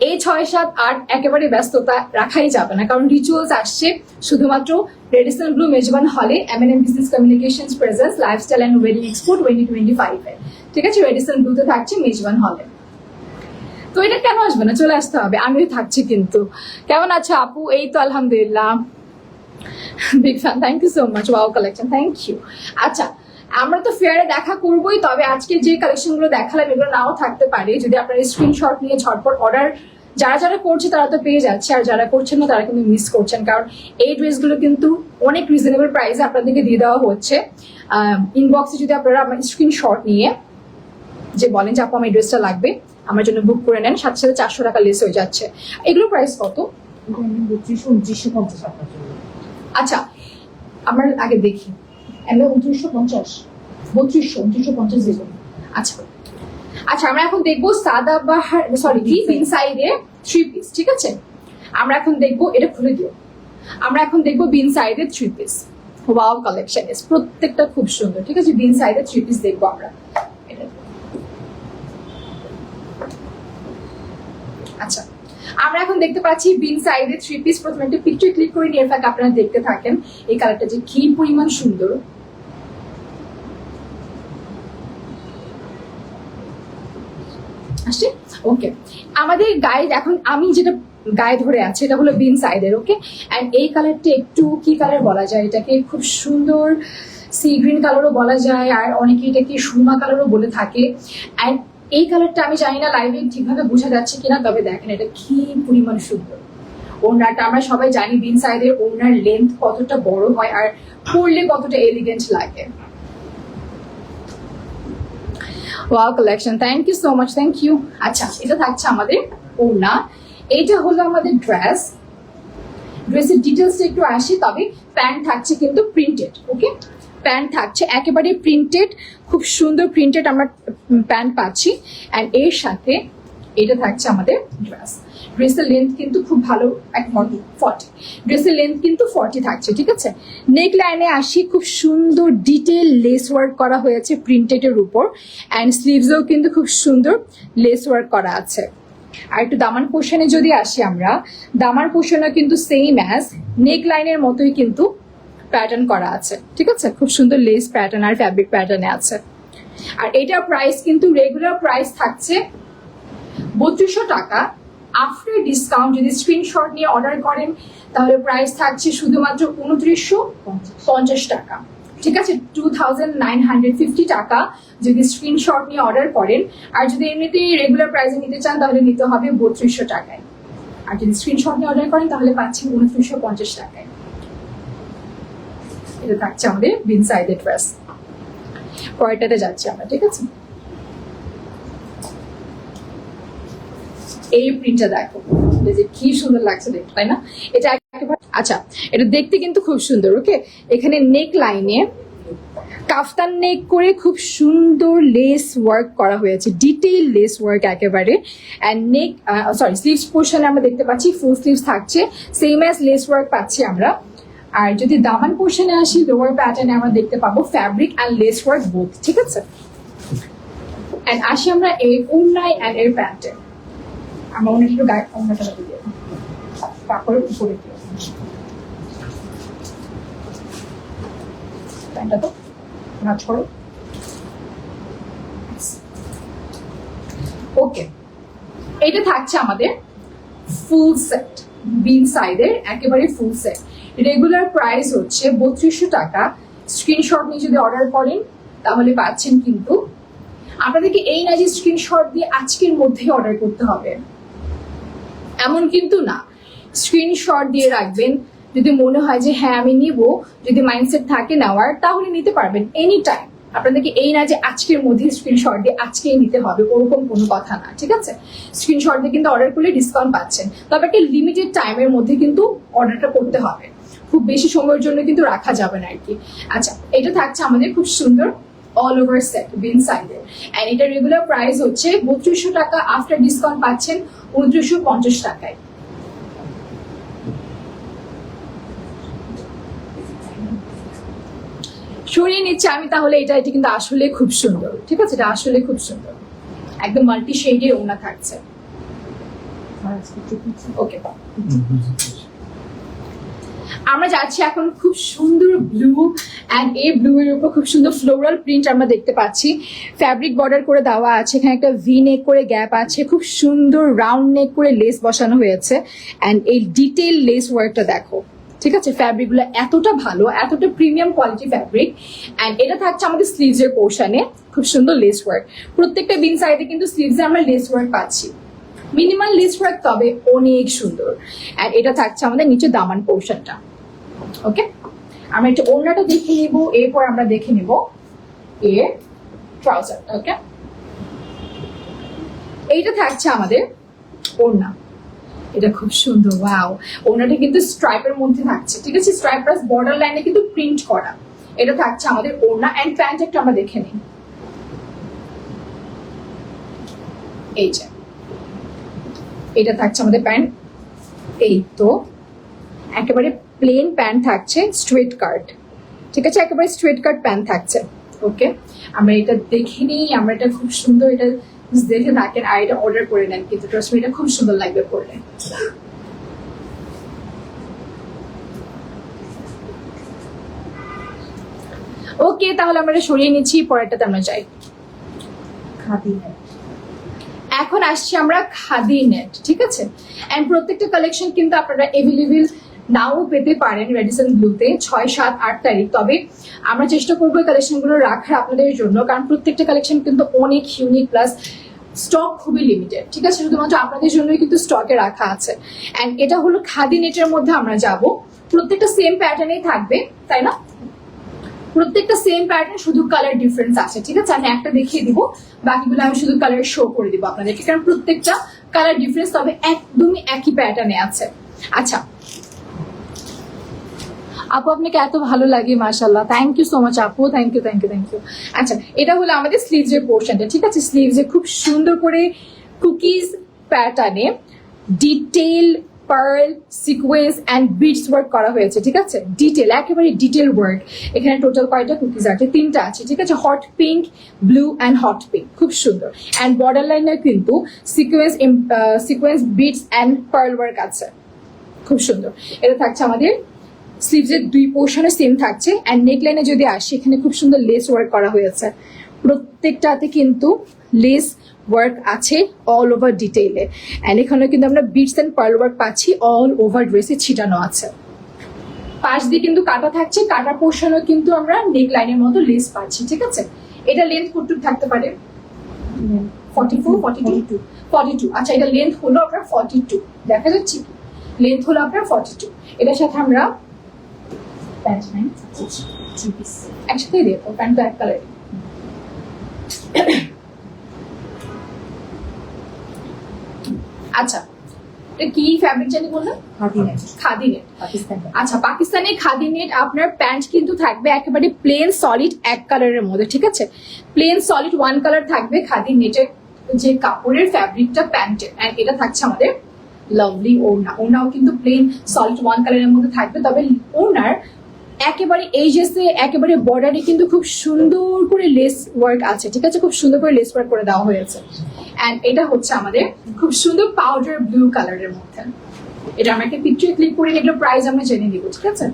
এই 6, 7, 8 একেবারে ব্যস্ততা রাখাই যাবে না, কারণ রিচুয়ালস আসছে শুধুমাত্র রেডিসন ব্লু মেজবান হলে M&M business communications presence lifestyle and wedding expo 2025-এ, ঠিক আছে। রেডিসন ব্লুতে থাকছে মেজবান হলে। তো এটা কেন আসবে না, চলে আসতে হবে, আমিও থাকছি কিন্তু। কেমন আছো আপু? এই তো আলহামদুলিল্লাহ, big fan, thank you so much. Wow collection, thank you. আচ্ছা, আমরা তো ফেয়ারে দেখা করবোই, তবে আজকে যে কালেকশন গুলো দেখালাম এগুলো নাও থাকতে পারে। যদি আপনারা স্ক্রিনশট নিয়ে ঝটপট অর্ডার যারা যারা করছে তারা তো পেয়ে যাচ্ছে, আর যারা করছেন না তারা কিন্তু মিস করছেন, কারণ এই ড্রেসগুলো কিন্তু অনেক রিজনেবল প্রাইসে আপনাদেরকে দিয়ে দেওয়া হচ্ছে। ইনবক্সে যদি আপনারা আমার স্ক্রিনশট নিয়ে যে বলেন যে আপু আমার এই ড্রেসটা লাগবে, আমার জন্য বুক করে নেন, সাথে সাথে 400 টাকা লেস হয়ে যাচ্ছে। এগুলোর প্রাইস কত? 3250 আপনার জন্য। আচ্ছা আমরা আগে দেখি। 2950 3250 দেবো। আচ্ছা আচ্ছা, আমরা এখন দেখবো সাদাবাহার, সরি কি ইনসাইডে 3 পিস, ঠিক আছে? আমরা এখন দেখবো, এটা খুলে দিও। আমরা এখন দেখবো বিন সাইডে 3 পিস। ওয়াও কালেকশন, প্রত্যেকটা খুব সুন্দর, ঠিক আছে? বিন সাইডে 3 পিস দেখবো আমরা। আচ্ছা আমরা এখন দেখতে পাচ্ছি বিন সাইডে 3 পিস। প্রথমে একটা পিকচার ক্লিক করে নিয়ে ফাঁক আপনারা দেখতে থাকেন এই কালারটা যে কি পরিমাণ সুন্দর। আসছে ওকে। আমাদের গায়ে এখন আমি যেটা গায়ে ধরে আছে এটা হলো বিন সাইডের, ওকে? এন্ড এই কালারটা একটু কি কালার বলা যায় এটাকে, খুব সুন্দর সি গ্রিন কালারও বলা যায়, আর অনেকে এটাকে সুরমা কালারও বলে থাকে। এন্ড এই কালারটা আমি জানি না লাইভে ঠিকভাবে বোঝা যাচ্ছে কিনা, তবে দেখেন এটা কি পরিমাণ সুন্দর। ওড়নাটা আমরা সবাই জানি বিন সাইডের ওড়নার লেন্থ কতটা বড় হয় আর পরলে কতটা এলিগেন্ট লাগে। Wow collection, thank you so much, thank you. আচ্ছা এটা থাকছে আমাদের ওড়না, এইটা হলো আমাদের ড্রেস। ড্রেসের ডিটেলসটা একটু আসি, তবে প্যান্ট থাকছে কিন্তু প্রিন্টেড, ওকে? প্যান্ট থাকছে একেবারে প্রিন্টেড, খুব সুন্দর প্রিন্টেড আমরা প্যান্ট পাচ্ছি। অ্যান্ড এর সাথে এটা থাকছে আমাদের ড্রেস। ড্রেসের লেন্থ কিন্তু খুব ভালো, 40। ড্রেসের লেন্থ কিন্তু 40 থাকছে, ঠিক আছে? নেক লাইনে আসি, খুব সুন্দর ডিটেল লেস ওয়ার্ক করা হয়েছে প্রিন্টেডের উপর। অ্যান্ড স্লিভসেও কিন্তু খুব সুন্দর লেস ওয়ার্ক করা আছে। আর একটু দামান পোর্শনে যদি আসি আমরা, দামান পোর্শনে কিন্তু সেম অ্যাজ নেক লাইনের মতোই কিন্তু প্যাটার্ন করা আছে, ঠিক আছে? খুব সুন্দর লেস প্যাটার্ন আর ফ্যাব্রিক প্যাটার্নে আছে। আর এটার প্রাইস কিন্তু রেগুলার প্রাইস থাকছে 3200 টাকা। আফটার ডিসকাউন্ট যদি স্ক্রিনশট নিয়ে অর্ডার করেন তাহলে প্রাইস থাকছে শুধুমাত্র 2950 টাকা, ঠিক আছে? 2950 টাকা যদি স্ক্রিনশট নিয়ে অর্ডার করেন। আর যদি এমনিতেই রেগুলার প্রাইসে নিতে চান তাহলে নিতে হবে 3200 টাকায়। আর যদি স্ক্রিনশট নিয়ে অর্ডার করেন তাহলে পাচ্ছেন 2950 টাকায়। এটা থাকছে আমাদের বিন সাইডের ড্রেস। পরেরটাতে যাচ্ছি আমরা, ঠিক আছে? এই প্রিন্টটা দেখো, যে কি সুন্দর লাগছে দেখতে, তাই না? এটা একেবারে আচ্ছা, এটা দেখতে কিন্তু খুব সুন্দর, ওকে? এখানে নেক লাইনে কাফতান নেক করে খুব সুন্দর লেস ওয়ার্ক করা হয়েছে, ডিটেইল লেস ওয়ার্ক একেবারে। অ্যান্ড নেক সরি স্লিভস পোর্শনে আমরা দেখতে পাচ্ছি ফুল স্লিভস থাকছে, সেম অ্যাজ লেস ওয়ার্ক পাচ্ছি আমরা। আর যদি দামান পোর্শনে আসি, লোয়ার প্যাটার্নে আমরা দেখতে পাবো fabric and less work both, ঠিক আছে? অ্যান্ড আসি আমরা এর ওড়নায় অ্যান্ড এর প্যান্টে। আমরা অনেক একটু গায়ে ওড়নাটা দিয়ে তারপরে উপরে দিয়ে প্যান্টটা তো নাচ করো, ওকে? এটা থাকছে আমাদের ফুল সেট, বিন সাইডের একেবারে ফুল সেট। রেগুলার প্রাইস হচ্ছে 3200 টাকা। স্ক্রিনশট নিয়ে যদি অর্ডার করেন তাহলে পাচ্ছেন কিন্তু, আপনাদেরকে এই না যে স্ক্রিনশট দিয়ে আজকের মধ্যেই অর্ডার করতে হবে এমন কিন্তু না। স্ক্রিনশট দিয়ে রাখবেন, যদি মনে হয় যে হ্যাঁ আমি নিব, যদি মাইন্ডসেট থাকে নেওয়ার তাহলে নিতে পারবেন এনি টাইম। আপনাদেরকে এই না যে আজকের মধ্যে স্ক্রিনশট দিয়ে আজকেই নিতে হবে, ওরকম কোনো কথা না, ঠিক আছে? স্ক্রিনশট দিয়ে কিন্তু অর্ডার করলে ডিসকাউন্ট পাচ্ছেন, তবে একটা লিমিটেড টাইমের মধ্যে কিন্তু অর্ডারটা করতে হবে, খুব বেশি সময়ের জন্য কিন্তু রাখা যাবে না আর কি। আচ্ছা এটা থাকছে আমাদের খুব সুন্দর অল ওভার সেট বিন সাইডের। এন্ড এটা রেগুলার প্রাইস হচ্ছে 3200 টাকা। আফটার ডিসকাউন্ট পাচ্ছেন 2950 টাকায়। সরিয়ে নিচ্ছে আমি তাহলে, এটা কিন্তু আসলে খুব সুন্দর, ঠিক আছে? এটা আসলে খুব সুন্দর, একদম মাল্টি শেডের ওড়না থাকছে, ওকে? আমরা যাচ্ছি এখন খুব সুন্দর ব্লু, অ্যান্ড এই ব্লু এর উপর খুব সুন্দর ফ্লোরাল প্রিন্ট আমরা দেখতে পাচ্ছি। ফ্যাব্রিক বর্ডার করে দেওয়া আছে, এখানে একটা ভি নেক করে গ্যাপ আছে, খুব সুন্দর রাউন্ড নেক করে লেস বসানো হয়েছে। অ্যান্ড এই ডিটেল লেস ওয়ার্কটা দেখো, ঠিক আছে? ফ্যাব্রিক গুলো এতটা ভালো, এতটা প্রিমিয়াম কোয়ালিটি ফ্যাব্রিক। অ্যান্ড এটা থাকছে আমাদের স্লিভস এর পোর্শনে, খুব সুন্দর লেস ওয়ার্ক। প্রত্যেকটা বিন সাইডে কিন্তু স্লিভসে আমরা লেস ওয়ার্ক পাচ্ছি। মিনিমালিস্ট ওয়ার্ক, তবে অনেক সুন্দর। আর এটা থাকছে আমাদের নিচে দামান পোর্শনটা। ওকে, আমরা একটু ওড়নাটা দেখে নিব, এরপর আমরা দেখে নিব এর ট্রাউজারটা। ওকে, এইটা থাকছে আমাদের ওড়না। এটা খুব সুন্দর, ওয়াও। ওড়নাটা কিন্তু স্ট্রাইপের মধ্যে থাকছে, ঠিক আছে, স্ট্রাইপ প্লাস বর্ডার লাইনে কিন্তু প্রিন্ট করা। এটা থাকছে আমাদের ওড়না। এন্ড প্যান্ট একটা আমরা দেখে নিই। এই যে এটা থাকছে আমাদের প্যান্ট। এই তো একেবারে প্লেন প্যান্ট থাকছে, স্ট্রেট কাট, ঠিক আছে, একেবারে স্ট্রেট কাট প্যান্ট থাকছে। ওকে, আমরা এটা দেখে নিই। আমরা এটা খুব সুন্দর, এটা দেখে থাকেন আর এটা অর্ডার করে নেন, কিন্তু ট্রাস্ট মি এটা খুব সুন্দর লাগবে পরলে। ওকে, তাহলে আমরা এটা সরিয়ে নিচ্ছি, পরেরটাতে আমরা যাই। খাদি নেট। এখন আসছি আমরা খাদি নেট, ঠিক আছে। এন্ড প্রত্যেকটা কালেকশন কিন্তু আপনারা এভেলেবেল নাও পেতে পারেন রেডিসন ব্লুতে 6, 7, 8 তারিখ। তবে আমরা চেষ্টা করবো এই কালেকশনগুলো রাখার আপনাদের জন্য, কারণ প্রত্যেকটা কালেকশন কিন্তু অনেক ইউনিক, প্লাস স্টক খুবই লিমিটেড, ঠিক আছে, শুধুমাত্র আপনাদের জন্যই কিন্তু স্টকে রাখা আছে। এন্ড এটা হলো খাদি নেটের মধ্যে আমরা যাব। প্রত্যেকটা সেম প্যাটার্নেই থাকবে, তাই না? প্রত্যেকটা সেম প্যাটার্ন, শুধু কালার ডিফারেন্স আছে, ঠিক আছে। আমি একটা দেখিয়ে দিব, বাকিগুলো আমি শুধু কালার শো করে দিব আপনাদেরকে, কারণ প্রত্যেকটা কালার ডিফারেন্স, তবে একদমই একই প্যাটার্নে আছে। আচ্ছা আপু, আপনাকে এত ভালো লাগে, মাশাআল্লাহ, থ্যাংক ইউ সো মাচ আপু, thank you thank you thank you. আচ্ছা, এটা হলো আমাদের স্লিভস এর পোর্শনটা, ঠিক আছে। স্লিভস এ খুব সুন্দর করে কুকিজ প্যাটার্নে detail pearl sequence and beads work করা হয়েছে, ঠিক আছে, ডিটেল, একেবারে ডিটেল ওয়ার্ক। এখানে টোটাল কয়টা কুকিজ আছে? 3টা আছে, ঠিক আছে, hot pink, blue and hot pink, খুব সুন্দর। এন্ড বর্ডার লাইনে কিন্তু sequence beads and pearl work আছে, খুব সুন্দর। এটা থাকছে আমাদের স্লিভস এর 2 পোর্শনে সেম থাকছে। এন্ড নেক লাইনে যদি আসি, এখানে খুব সুন্দর লেস ওয়ার্ক করা হয়েছে। প্রত্যেকটাতে কিন্তু লেস ওয়ার্ক আছে অল ওভার ডিটেইলে। এন্ড এখানে কিন্তু আমরা বিটস এন্ড পার্ল ওয়ার্ক পাচ্ছি, অল ওভার ড্রেসে ছিটানো আছে। পাশ দিয়ে কিন্তু কাটা থাকছে, কাটা পোর্শনও কিন্তু আমরা নেক লাইনের মতো লেস পাচ্ছি, ঠিক আছে। এটা লেন্থ কতটুকু থাকতে পারে? 44, 42, 42। আচ্ছা, এটা লেন্থ হলো আপনার 42, দেখা যাচ্ছে কি? লেন্থ হলো আপনার 42। এটার সাথে আমরা প্যান্ট নাই, একসাথে দিয়ে দেবো, প্যান্ট তো এক কালার। আচ্ছা, এটা কি ফ্যাব্রিক জানি বললাম? খাদি নেট। খাদি নেট, পাকিস্তান। আচ্ছা, পাকিস্তানি খাদি নেট। আপনার প্যান্ট কিন্তু থাকবে একেবারে প্লেন সলিড এক কালারের মধ্যে, ঠিক আছে, প্লেন সলিড 1 কালার থাকবে খাদি নেটের যে কাপড়ের ফ্যাব্রিকটা প্যান্টের। এন্ড এটা থাকছে আমাদের লাভলি ওড়না। ওড়নাও কিন্তু প্লেন সলিড 1 কালারের মধ্যে থাকবে, তবে ওড়নার একেবারে এজেসে একেবারে বর্ডারে কিন্তু খুব সুন্দর করে লেস ওয়ার্ক আছে, ঠিক আছে, খুব সুন্দর করে লেস ওয়ার্ক করে দেওয়া হয়েছে। এন্ড এটা হচ্ছে আমাদের খুব সুন্দর পাউডার ব্লু কালারের মধ্যে। এটা আমরা একটা পিকচার ক্লিক করে এগুলো প্রাইস আমরা জেনে নিব, ঠিক আছে।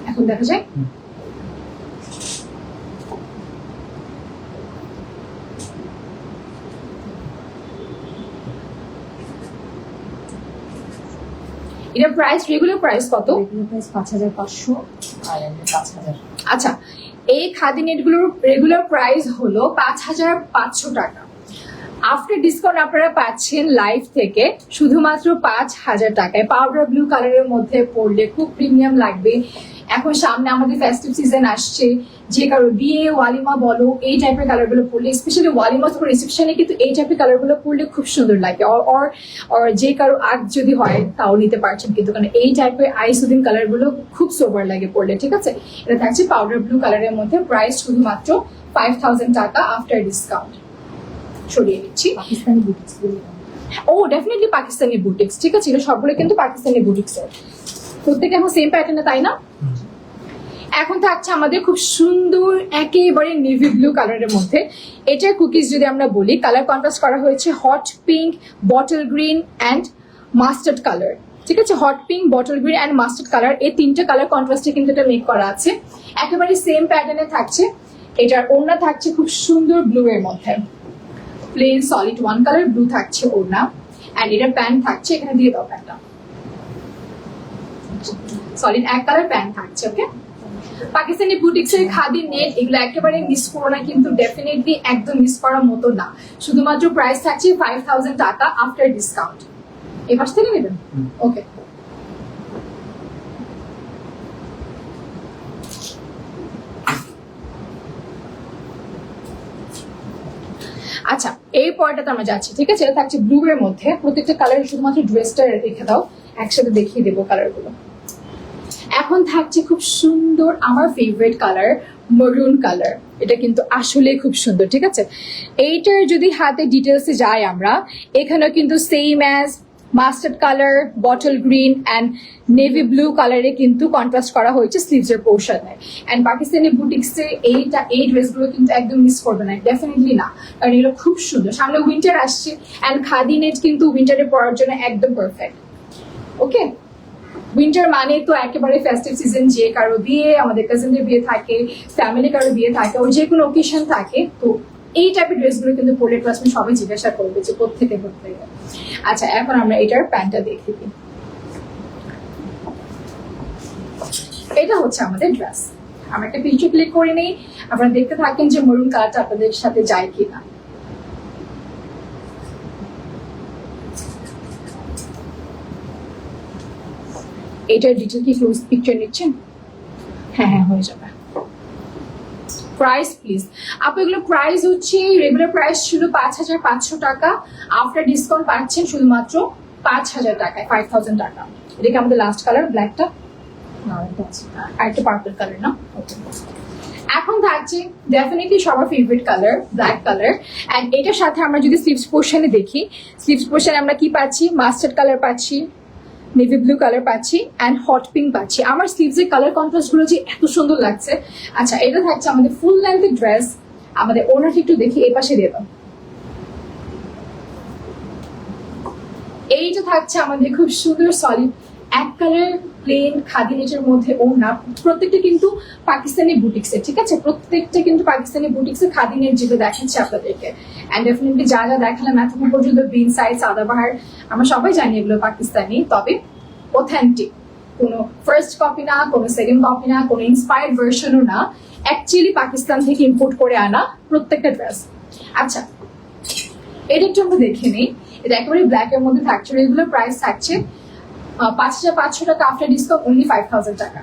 এখন দেখা যায়। এটা প্রাইস, রেগুলার প্রাইস কত? রেগুলার প্রাইস 5500 আর এমনি 5000। আচ্ছা, এই খাদি নেটগুলোর রেগুলার প্রাইস হলো 5500 টাকা। আফটার ডিসকাউন্ট আপনারা পাচ্ছেন লাইভ থেকে শুধুমাত্র 5000 টাকায়। পাউডার ব্লু কালারের মধ্যে পরলে খুব প্রিমিয়াম লাগবে। এখন সামনে আমাদের ফেস্টিভ সিজন আসছে, যে কারো বিয়ে ওয়ালিমা বলো, এই টাইপের কালারগুলো পরলে, স্পেশালি ওয়ালিমা অথবা রিসেপশনে কিন্তু এই টাইপের কালারগুলো পরলে খুব সুন্দর লাগে। অর যে কারো আগ যদি হয় তাও নিতে পারছেন, কিন্তু কারণ এই টাইপের আইসুদিন কালারগুলো খুব সোবার লাগে পরলে, ঠিক আছে। এটা থাকছে পাউডার ব্লু কালারের মধ্যে, প্রাইস শুধুমাত্র 5000 টাকা আফটার ডিসকাউন্ট। সরিয়ে নিচ্ছি। পাকিস্তানি বুটিক্স গুলো। ও ডেফিনেটলি পাকিস্তানি বুটিক্স, ঠিক আছে, এটা সবগুলো কিন্তু পাকিস্তানি বুটিক্স এর। প্রত্যেকে এখন সেম প্যাটার্নে, তাই না? এখন থাকছে আমাদের খুব সুন্দর একেবারে নেভি ব্লু কালারের মধ্যে। এটার কুকিজ যদি আমরা বলি, কালার কন্ট্রাস্ট করা হয়েছে hot pink, bottle green and mustard colour, ঠিক আছে, hot pink, bottle green and mustard colour, এই 3টে কালার কন্ট্রাস্টে কিন্তু এটা মেক করা আছে। একেবারে সেম প্যাটার্নে থাকছে। এটার ওড়না থাকছে খুব সুন্দর ব্লু এর মধ্যে, প্লেন সলিড 1 কালার ব্লু থাকছে ওড়না। অ্যান্ড এটার প্যান্ট থাকছে, এখানে দিয়ে দাও প্যান্টটা, সলিড 1 কালার প্যান্ট থাকছে। ওকে, পাকিস্তানি বুটিক্সের খাদি নেট এগুলো একেবারে মিস করো না, কিন্তু ডেফিনেটলি একদম মিস করার মতো না। শুধুমাত্র প্রাইস থাকছে 5000 টাকা আফটার ডিসকাউন্ট। এই পাশ থেকে নেবেন, ওকে। আচ্ছা, এই পয়েন্টটাতে আমরা যাচ্ছি, ঠিক আছে? এটা থাকছে ব্লু এর মধ্যে, প্রত্যেকটা কালার শুধুমাত্র ড্রেসটা রেখে দাও, একসাথে দেখিয়ে দেবো কালারগুলো। এখন থাকছে খুব সুন্দর আমার ফেভারিট কালার, মেরুন কালার। এটা কিন্তু আসলে খুব সুন্দর, ঠিক আছে? এইটার যদি হাতে ডিটেলসে যাই আমরা, এখানেও কিন্তু same as mustard colour, bottle green and navy blue কালারে কিন্তু কন্ট্রাস্ট করা হয়েছে স্লিভসের পোর্শনে। অ্যান্ড পাকিস্তানি বুটিক্সে এই ড্রেসগুলো কিন্তু একদম মিস করবে না, ডেফিনেটলি না, কারণ এগুলো খুব সুন্দর। সামনে উইন্টার আসছে অ্যান্ড খাদি নেট কিন্তু উইন্টারে পরার জন্য একদম পারফেক্ট। ওকে, উইন্টার মানে তো একেবারে ফেস্টিভ সিজন, যে কারো বিয়ে, আমাদের কাজিনদের বিয়ে থাকে, ফ্যামিলি কারো বিয়ে থাকে, ওর যে কোনো অকেশন থাকে, তো এই টাইপের ড্রেসগুলো কিন্তু পরে ক্লাসে সবাই জিজ্ঞাসা করবে যে কোত্থেকে কোত্থেকে। আচ্ছা, এখন আমরা এটার প্যান্টটা দেখে দিই। এটা হচ্ছে আমাদের ড্রেস। আমরা একটা পিকচার ক্লিক করে নেই, আপনারা দেখতে থাকেন যে মেরুন কালারটা আপনাদের সাথে যায় কিনা। এটার ডিটেল কি ক্লোজ পিকচার নিচ্ছেন? হ্যাঁ হ্যাঁ, হয়ে যাবে। প্রাইস প্লিজ আপু, এগুলো প্রাইস হচ্ছে রেগুলার প্রাইস ছিল 5500 টাকা, আফটার ডিসকাউন্ট পাচ্ছেন শুধুমাত্র 5000 টাকায়, 5000 টাকা। এটা কি আমাদের লাস্ট কালার ব্ল্যাকটা? না, এটা আছে। আর একটা পার্পল কালার না? ওকে। এখন থাকছে ডেফিনেটলি সবার favourite colour, black colour. And এটার সাথে আমরা যদি স্লিভস পোর্শনে দেখি, স্লিভস পোর্শনে আমরা কি পাচ্ছি? মাস্টার্ড কালার পাচ্ছি, নেভি ব্লু কালার পাচ্ছি অ্যান্ড হট পিঙ্ক পাচ্ছি। আমার স্লিভসের কালার কন্ট্রাস্ট গুলো যে এত সুন্দর লাগছে। আচ্ছা, এটা থাকছে আমাদের ফুল লেন্থের ড্রেস। আমাদের ওনারটা একটু দেখি, এই পাশে দিয়ে দাও। এইটা থাকছে আমাদের খুব সুন্দর সলিড এক কালার প্লেন খাদি নেটের মধ্যে ওড়না। প্রত্যেকটা কিন্তু পাকিস্তানি বুটিক্সের, ঠিক আছে? প্রত্যেকটা কিন্তু পাকিস্তানি বুটিক্সের খাদি নেট, যেগুলো দেখাচ্ছে আপনাদেরকে। অ্যান্ড ডেফিনেটলি যা যা দেখালাম এতক্ষণ পর্যন্ত, বিন সাইজ, সাদাবাহার, আমরা সবাই জানি এগুলো পাকিস্তানি, তবে অথেন্টিক। কোনো ফার্স্ট কপি না, কোনো সেকেন্ড কপি না, কোনো ইন্সপায়ার্ড ভার্সনও না, অ্যাকচুয়ালি পাকিস্তান থেকে ইম্পোর্ট করে আনা প্রত্যেকটা ড্রেস। আচ্ছা, এটা একটু আমরা দেখে নিই। এটা একেবারে ব্ল্যাক এর মধ্যে থাকছে, রেগুলার প্রাইস থাকছে 5500 টাকা, আফটার ডিসকাউন্ট অনলি 5000 টাকা।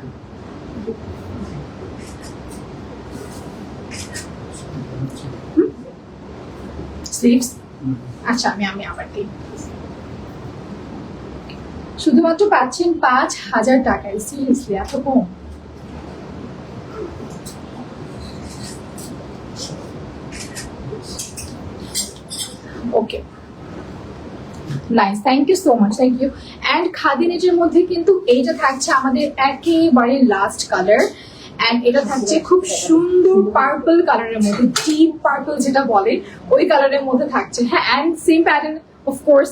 স্লিভস, আচ্ছা আমি আবার দিই। শুধুমাত্র পাচ্ছেন 5000 টাকায়, সিরিয়াসলি এত কম? Okay, nice, thank you so much, thank you. And khadi নেটের মধ্যে কিন্তু এইটা থাকছে আমাদের একেবারে লাস্ট কালার। অ্যান্ড এটা থাকছে খুব সুন্দর পার্পল কালারের মধ্যে, ডিপ পার্পল যেটা বলে, ওই কালারের মধ্যে থাকছে। হ্যাঁ, and same pattern of course,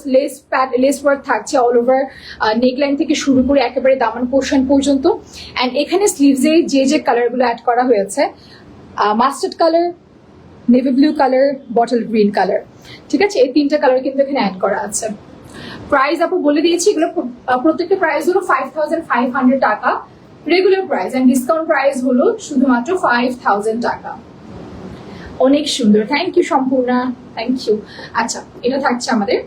less work থাকছে অল ওভার, নেকলাইন থেকে শুরু করে একেবারে দামান পোর্শন পর্যন্ত। অ্যান্ড এখানে স্লিভসে যে কালারগুলো অ্যাড করা হয়েছে, mustard colour, navy blue colour, bottle green colour, ঠিক আছে? এই তিনটা কালার কিন্তু এখানে অ্যাড করা আছে। প্রাইস আপু বলে দিয়েছি, এগুলো প্রত্যেকটা প্রাইস হলো 5500 টাকা regular price, and discount price হলো শুধুমাত্র 5000 টাকা। অনেক সুন্দর, thank you Sampurna, thank you. আচ্ছা, এটা থাকছে আমাদের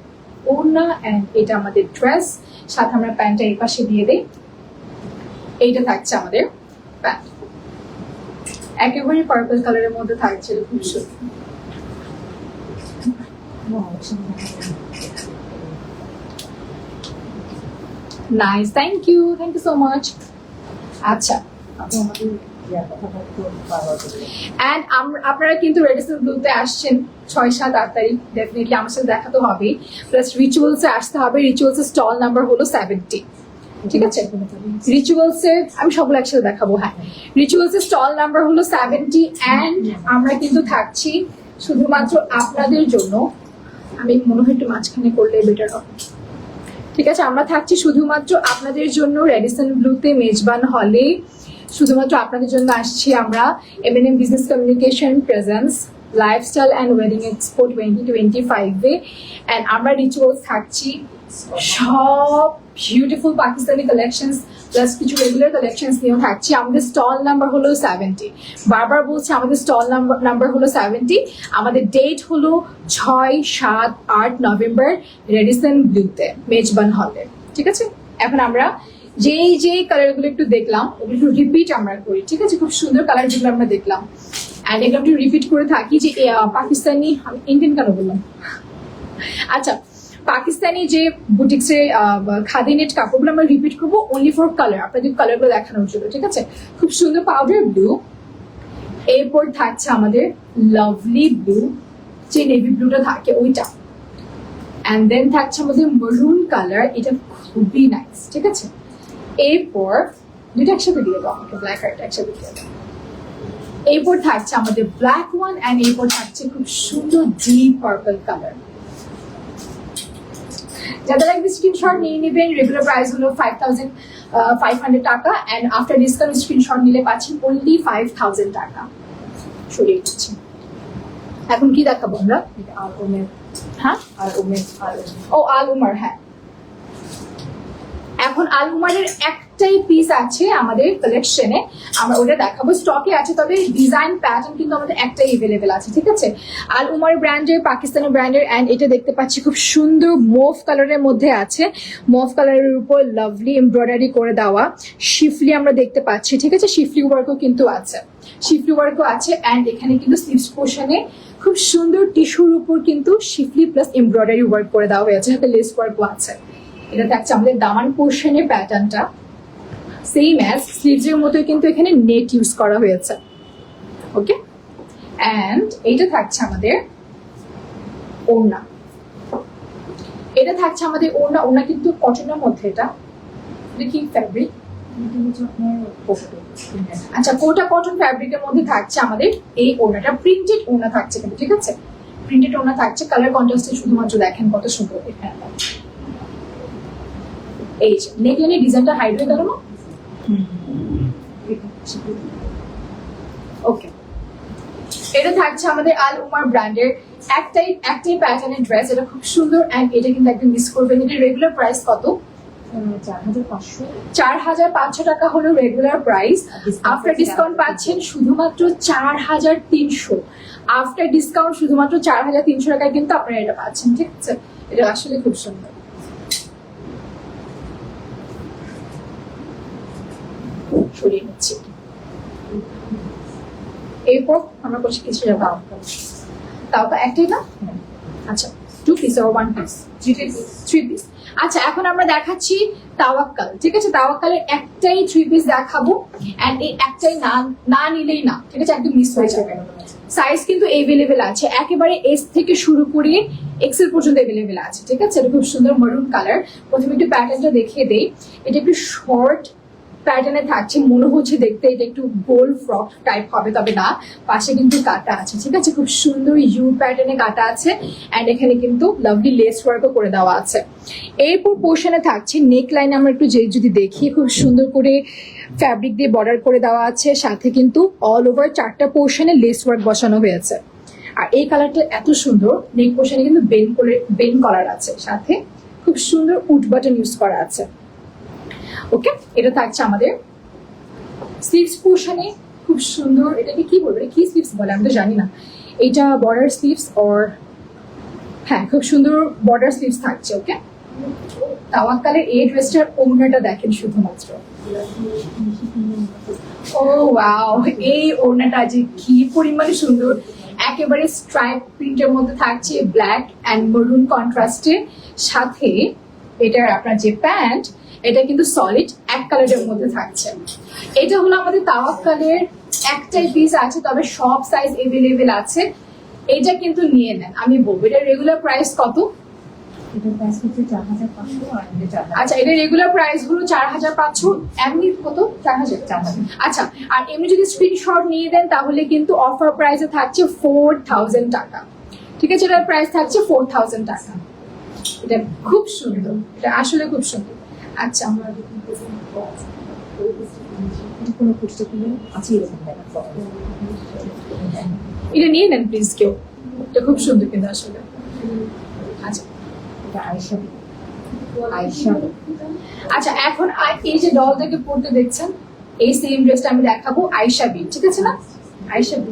ওড়না এন্ড এটা আমাদের ড্রেস, সাথে আমরা প্যান্টটা এই পাশে দিয়ে দেই। এইটা থাকছে আমাদের প্যান্ট, একেবারে পার্পল কালারের মধ্যে থাকছে, খুব সুন্দর। Nice, thank you so much. আচ্ছা, অ্যান্ড আপনারা কিন্তু রেডিসন ব্লুতে আসছেন 6-7-8 তারিখ, ডেফিনেটলি আমার সাথে দেখা তো হবেই, প্লাস রিচুয়ালসে আসতে হবে। রিচুয়ালসের স্টল নাম্বার হলো 70, ঠিক আছে? রিচুয়ালসের আমি সবগুলো একসাথে দেখাবো। হ্যাঁ, রিচুয়ালসের স্টল নাম্বার হলো 70। অ্যান্ড আমরা কিন্তু থাকছি শুধুমাত্র আপনাদের জন্য, আমি মনে হয় একটু মাঝখানে করলে বেটার হবে, ঠিক আছে? আমরা থাকছি শুধুমাত্র আপনাদের জন্য রেডিসন ব্লুতে মেজবান হলে, শুধুমাত্র আপনাদের জন্য আসছি আমরা। M&M business communication presence lifestyle and wedding expo 2025-এ। অ্যান্ড আমরা রিচুয়ালস থাকছি সব বিউটিফুল পাকিস্তানি কালেকশনস প্লাস কিছু রেগুলার কালেকশনস নিয়েও থাকছি। আমাদের স্টল নাম্বার হলো 70। বারবার বলছি আমাদের স্টল নাম্বার হলো 70। আমাদের ডেট হলো 6, 7, 8 নভেম্বর রেডিসন ব্লুতে মেজবান হলে। ঠিক আছে, এখন আমরা যে কালারগুলো একটু দেখলাম ওগুলো একটু রিপিট আমরা করি। ঠিক আছে, খুব সুন্দর কালার যেগুলো আমরা দেখলাম অ্যান্ড এগুলো একটু রিপিট করে থাকি যে পাকিস্তানি, আমি ইন্ডিয়ান কেন বললাম, আচ্ছা পাকিস্তানি যে বুটিক্সে খাদি নেট কাপড়গুলো আমরা রিপিট করবো অনলি ফর কালার, আপনাদের কালারগুলো দেখানোর জন্য। ঠিক আছে, খুব সুন্দর পাউডার ব্লু, এরপর থাকছে আমাদের লাভলি ব্লু, যে নেভি ব্লুটা থাকে ওইটা, অ্যান্ড দেন থাকছে আমাদের মেরুন কালার, এটা খুবই নাইস। ঠিক আছে, এরপর দুইটা একসাথে দিয়ে দাও আমাকে, ব্ল্যাক আর একসাথে দিয়ে দাও। এরপর থাকছে আমাদের ব্ল্যাক ওয়ান, অ্যান্ড এরপর থাকছে খুব সুন্দর ডিপ পার্পল কালার। যাদের লাগবে স্ক্রিনশট নিয়ে নেবেন। রেগুলার প্রাইস হলো 5,500 টাকা, অ্যান্ড আফটার ডিসকাউন্ট স্ক্রিনশট নিলে পাচ্ছেন অনলি 5,000 টাকা। সরিয়ে দিচ্ছি। এখন কি দেখাবো আমরা? আর ওমের, হ্যাঁ আর ওমের, আর ও আল উমার, হ্যাঁ এখন আল উমারের একটাই পিস আছে আমাদের কালেকশনে, আমরা ওটা দেখাবো। স্টকে আছে, তবে ডিজাইন প্যাটার্ন কিন্তু আমাদের একটাই এভেলেবেল আছে। ঠিক আছে, আল উমার ব্র্যান্ডের, পাকিস্তানি ব্র্যান্ডের, অ্যান্ড এটা দেখতে পাচ্ছি খুব সুন্দর মুভ কালারের মধ্যে আছে। মুভ কালারের উপর লাভলি এমব্রয়ডারি করে দেওয়া শিফলি আমরা দেখতে পাচ্ছি। ঠিক আছে, শিফলি ওয়ার্কও কিন্তু আছে, শিফলি ওয়ার্কও আছে, অ্যান্ড এখানে কিন্তু স্লিভস পোর্শনে খুব সুন্দর টিস্যুর উপর কিন্তু শিফলি প্লাস এমব্রয়ডারি ওয়ার্ক করে দেওয়া হয়েছে, সাথে লেস ওয়ার্কও আছে। এটা থাকছে আমাদের দামান পোর্শনের প্যাটার্নটা সেম অ্যাজ স্লিভসের মতোই, কিন্তু এখানে নেট ইউজ করা হয়েছে। ওকে, অ্যান্ড এইটা থাকছে আমাদের ওড়না, এটা থাকছে আমাদের ওড়না। ওড়না কিন্তু কটনের মধ্যে, এটা কি ফ্যাব্রিক? আচ্ছা, কোটা কটন ফ্যাব্রিকের মধ্যে থাকছে আমাদের এই ওড়নাটা, প্রিন্টেড ওড়না থাকছে কিন্তু। ঠিক আছে, প্রিন্টেড ওড়না থাকছে, কালার কন্ট্রাস্টে শুধুমাত্র দেখেন কত সুন্দর। এখানে এই যে নেকলাইনের ডিজাইনটা হাইড হয়ে গেল না? ওকে, এটা থাকছে আমাদের আল উমার ব্র্যান্ডের একটাই প্যাটার্নের ড্রেস, এটা খুব সুন্দর, অ্যান্ড এটা কিন্তু একদম মিস করবেন। এটা রেগুলার প্রাইস কত? 4,500 টাকা হলো রেগুলার প্রাইস। আফটার ডিসকাউন্ট পাচ্ছেন শুধুমাত্র 4,300। আফটার ডিসকাউন্ট শুধুমাত্র 4,300 টাকায় কিন্তু আপনারা এটা পাচ্ছেন। ঠিক আছে, এটা আসলে খুব সুন্দর। সরিয়ে নিচ্ছি। এরপর আমরা করছি কিছু যাবো, তাও তো একটাই না? আচ্ছা, 2 পিস আর 1 পিস, 3 পিস। আচ্ছা, এখন আমরা দেখাচ্ছি তাওয়াক্কাল। ঠিক আছে, তাওয়াক্কালের একটাই 3 পিস দেখাবো, এন্ড এই একটাই না নিলেই না। ঠিক আছে, একদম মিস হয়ে যাবে। সাইজ কিন্তু এভেলেবেল আছে, একেবারে এস থেকে শুরু করে এক্সেল পর্যন্ত এভেলেবেল আছে। ঠিক আছে, এটা খুব সুন্দর মেরুন কালার। প্রথমে একটু প্যাটার্নটা দেখিয়ে দেই। এটা একটু শর্ট প্যাটার্নে থাকছে, মনে হচ্ছে দেখতে এটা একটু গোল ফ্রক টাইপ হবে, তবে না, পাশে কিন্তু কাটা আছে। ঠিক আছে, খুব সুন্দর ইউ প্যাটার্নে কাটা আছে, অ্যান্ড এখানে কিন্তু লাভলি লেস ওয়ার্কও করে দেওয়া আছে। এরপর পোর্শনে থাকছে নেক লাইন, আমরা একটু যদি দেখি, খুব সুন্দর করে ফ্যাব্রিক দিয়ে বর্ডার করে দেওয়া আছে, সাথে কিন্তু অল ওভার 4টা পোর্শনে লেস ওয়ার্ক বসানো হয়েছে। আর এই কালারটা এত সুন্দর, নেক পোর্শনে কিন্তু বেন কলার আছে, সাথে খুব সুন্দর উড বাটন ইউজ করা আছে। ওকে, এটা থাকছে আমাদের স্লিভস পোর্শনে, খুব সুন্দর। এটাকে কি বলবো, কি স্লিভস বলে আমি তো জানি না, এটা বর্ডার স্লিভস অর, হ্যাঁ খুব সুন্দর বর্ডার স্লিভস থাকছে। ওকে, তাওয়াক্কালের এই ড্রেসটার ওড়নাটা দেখেন শুধুমাত্র, ও ওয়াও, এই ওড়নাটা যে কি পরিমাণে সুন্দর, একেবারে স্ট্রাইপ প্রিন্টের মধ্যে থাকছে, ব্ল্যাক অ্যান্ড মেরুন কন্ট্রাস্টে, সাথে এটার আপনার যে প্যান্ট, এটা কিন্তু সলিড এক কালারের মধ্যে থাকছে। এটা হলো আমাদের তাওয়াক্কালের একটাই পিস আছে, তবে সব সাইজ এভেলেবেল আছে। এটা কিন্তু নিয়ে নেন, আমি বলবো এটা রেগুলার প্রাইস কত? আচ্ছা, এটা রেগুলার প্রাইস হলো 4,500, এমনি কত? 4,000। আচ্ছা, আর এমনি যদি স্ক্রিনশট নিয়ে দেন তাহলে কিন্তু অফার প্রাইসে থাকছে 4,000 টাকা। ঠিক আছে, এটার প্রাইস থাকছে 4,000 টাকা। এটা খুব সুন্দর, এটা আসলে খুব সুন্দর। আচ্ছা, আমরা এটা কোনো কুচিটা কোনো আছে এরকম দেখা এটা নিয়ে নেন প্লিজ কেউ, এটা খুব সুন্দর কিন্তু আসলে। আচ্ছা এটা আয়শা আয়শা আচ্ছা, এখন এই যে ডলটাকে পড়তে দেখছেন, এই সেম ড্রেসটা আমি দেখাবো আয়শা বি, ঠিক আছে না? আয়শা বি।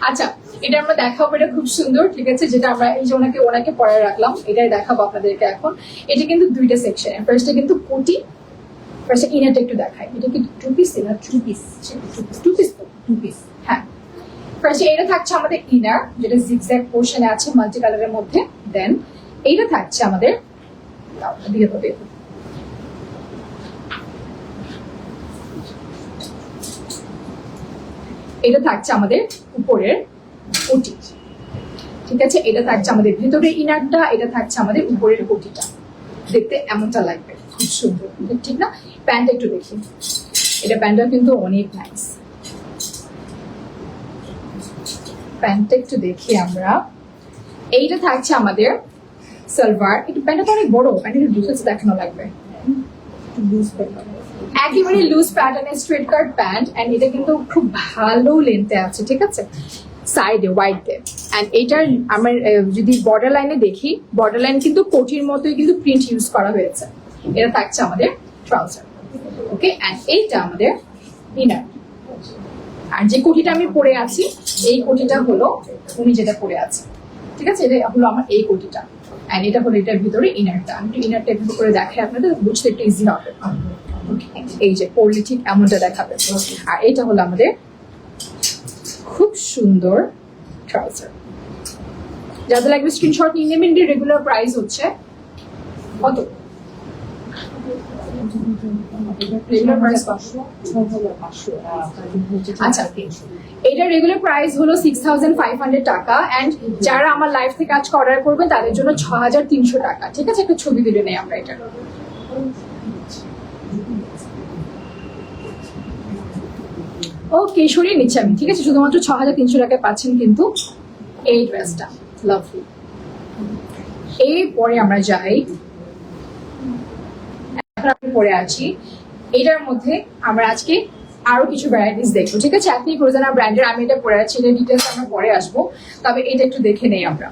আচ্ছা, এটা আমরা দেখাবো, এটা খুব সুন্দর, ঠিক আছে? যেটা আমরা এই যে ওনাকে পরে রাখলাম, এটাই দেখাবো আপনাদেরকে এখন। এটা কিন্তু দুইটা সেকশন, ফার্স্টে কিন্তু কোটি, ফার্স্টে ইনারটা একটু দেখাই। এটা কিন্তু টু পিস, না টু পিস, টু পিস তো, টু পিস, হ্যাঁ। ফার্স্টে এটা থাকছে আমাদের ইনার, যেটা জিগজ্যাগ পোর্শনে আছে মাল্টি কালারের মধ্যে। দেন এইটা থাকছে আমাদের দিয়ে তো দেখুন, এটা থাকছে আমাদের উপরের কোটি, ঠিক আছে? এটা থাকছে আমাদের ভেতরের ইনারটা, এটা থাকছে আমাদের উপরের কোটিটা। দেখতে এমনটা লাগবে, খুব সুন্দর, ঠিক না? প্যান্ট একটু দেখি, এটা প্যান্টটা কিন্তু অনেক নাইস। প্যান্টটা একটু দেখি আমরা, এইটা থাকছে আমাদের সালোয়ার। একটু প্যান্টটা তো অনেক বড়, প্যান্টের একটু ডিটেলস দেখানো লাগবে। লুজ প্যাটার্ন একেবারে লুজ প্যাটার্নের স্ট্রেট কাট প্যান্ট, এন্ড এটা কিন্তু খুব ভালো লেন্থে আছে, ঠিক আছে? সাইডে হোয়াইট দিয়ে। এন্ড এইটার আমার যদি বর্ডার লাইনে দেখি, বর্ডার লাইন কিন্তু কোটির মতোই কিন্তু প্রিন্ট ইউজ করা হয়েছে। এটা থাকছে আমাদের ট্রাউজার, ওকে? এন্ড এইটা আমাদের ইনার। আর যে কোটিটা আমি পরে আছি, এই কোটিটা হলো উনি যেটা পরে আছে, ঠিক আছে? এটা হলো আমার এই কোটিটা, এন্ড এটা হলো এটার ভিতরে ইনারটা। আমি একটু ইনারটা একটু করে দেখাই আপনাদের, বুঝতে একটু ইজি হবে। এই যে পরলে ঠিক এমনটা দেখাবে। আর এটা হলো আমাদের খুব সুন্দর ট্রাউজার। যাদের লাগবে স্ক্রিনশট নিয়ে নেবেন। রেগুলার প্রাইস হচ্ছে কত? রেগুলার প্রাইস 500 আচ্ছা, এটা রেগুলার প্রাইস হলো 6500 টাকা। এন্ড যারা আমার লাইভ থেকে আজকে অর্ডার করবেন তাদের জন্য 6300 টাকা, ঠিক আছে? একটা ছবি দিলে নেই আমরা এটা। ওকে, সরিয়ে নিচ্ছি আমি, ঠিক আছে? শুধুমাত্র 6300 টাকায় পাচ্ছেন কিন্তু এই ড্রেসটা, লাভলি। এরপরে আমরা যাই, এখন আমি পরে আছি এটার মধ্যে আমরা আজকে আরো কিছু ভ্যারাইটিস দেখবো, ঠিক আছে? এথনিক রোজানা ব্র্যান্ডের আমি এটা পরে আছি, এটা ডিটেলস আমরা পরে আসবো, তবে এটা একটু দেখে নেই আমরা।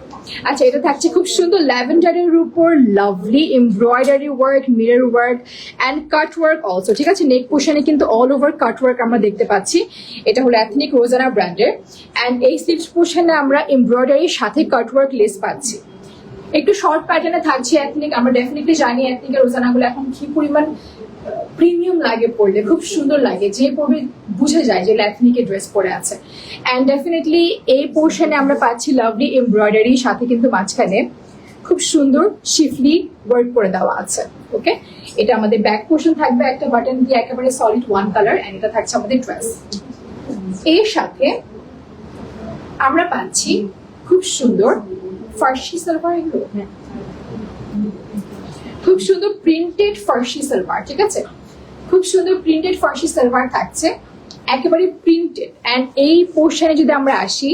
আচ্ছা, এটা থাকছে খুব সুন্দর ল্যাভেন্ডারের উপর lovely embroidery work, mirror work and cut work also, ঠিক আছে? নেক পোর্শনে কিন্তু অল ওভার কাট ওয়ার্ক আমরা দেখতে পাচ্ছি। এটা হলো এথনিক রোজানা ব্র্যান্ডের। অ্যান্ড এই স্লিভস পোর্শনে আমরা এমব্রয়ডারির সাথে কাট ওয়ার্ক লেস পাচ্ছি। একটু শর্ট প্যাটার্নে থাকছে এথনিক। আমরা ডেফিনেটলি জানি এথনিকের রোজানাগুলো এখন কি পরিমাণ প্রিমিয়াম লাগে, পরলে খুব সুন্দর লাগে, যে পরবে বুঝে যায় যে এথনিকের ড্রেস পরে আছে। অ্যান্ড ডেফিনেটলি এই পোর্শনে আমরা পাচ্ছি লাভলি এমব্রয়ডারি, সাথে কিন্তু মাঝখানে খুব সুন্দর শিফলি ওয়ার্ক করে দেওয়া আছে, ওকে? এটা আমাদের ব্যাক পোর্শন থাকবে একটা বাটন দিয়ে, একেবারে সলিড ওয়ান কালার। অ্যান্ড এটা থাকছে আমাদের ড্রেস। এর সাথে আমরা পাচ্ছি খুব সুন্দর ফার্সি সালোয়ার, এগুলো খুব সুন্দর প্রিন্টেড ফার্সি সালোয়ার, ঠিক আছে? খুব সুন্দর প্রিন্টেড ফার্সি সালোয়ার থাকছে, একেবারে প্রিন্টেড। অ্যান্ড এই পোর্শনে যদি আমরা আসি,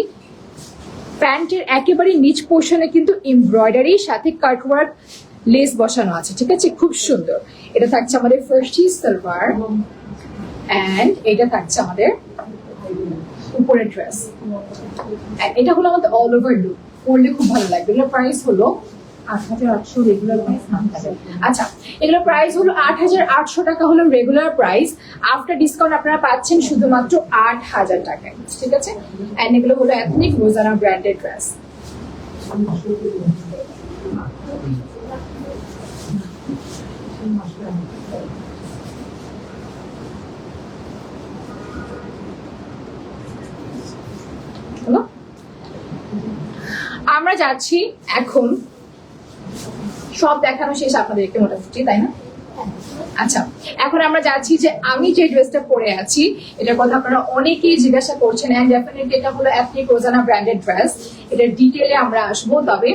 প্যান্টের একেবারে নিচ পোর্শনে কিন্তু এমব্রয়ডারির সাথে কাট ওয়ার্ক লেস বসানো আছে, ঠিক আছে? খুব সুন্দর। এটা থাকছে আমাদের ফার্সি সালোয়ার, অ্যান্ড এটা থাকছে আমাদের উপরের ড্রেস। এটা হলো আমাদের অল ওভার লুক, পরলে খুব ভালো লাগবে। এগুলোর প্রাইস হলো 8800, রেগুলার প্রাইস 9000। আচ্ছা, এগুলো প্রাইস হলো 8800 টাকা হলো রেগুলার প্রাইস। আফটার ডিসকাউন্ট আপনারা পাচ্ছেন শুধুমাত্র 8000 টাকায়, ঠিক আছে? এন্ড এগুলো হলো এথনিক রোজানা ব্র্যান্ডেড ড্রেস। হলো, আমরা যাচ্ছি এখন, সব দেখানো শেষ আপনাদেরকে মোটামুটি, তাই না? আচ্ছা, এখন আমরা যাচ্ছি যে আমি যে ড্রেসটা পরে আছি, এটার কথা আপনারা অনেকেই জিজ্ঞাসা করছেন। এন্ড ডেফিনেটলি এটা হলো এথনিক রোজানা ব্র্যান্ডেড ড্রেস। এটার ডিটেলে আমরা আসবো, তবে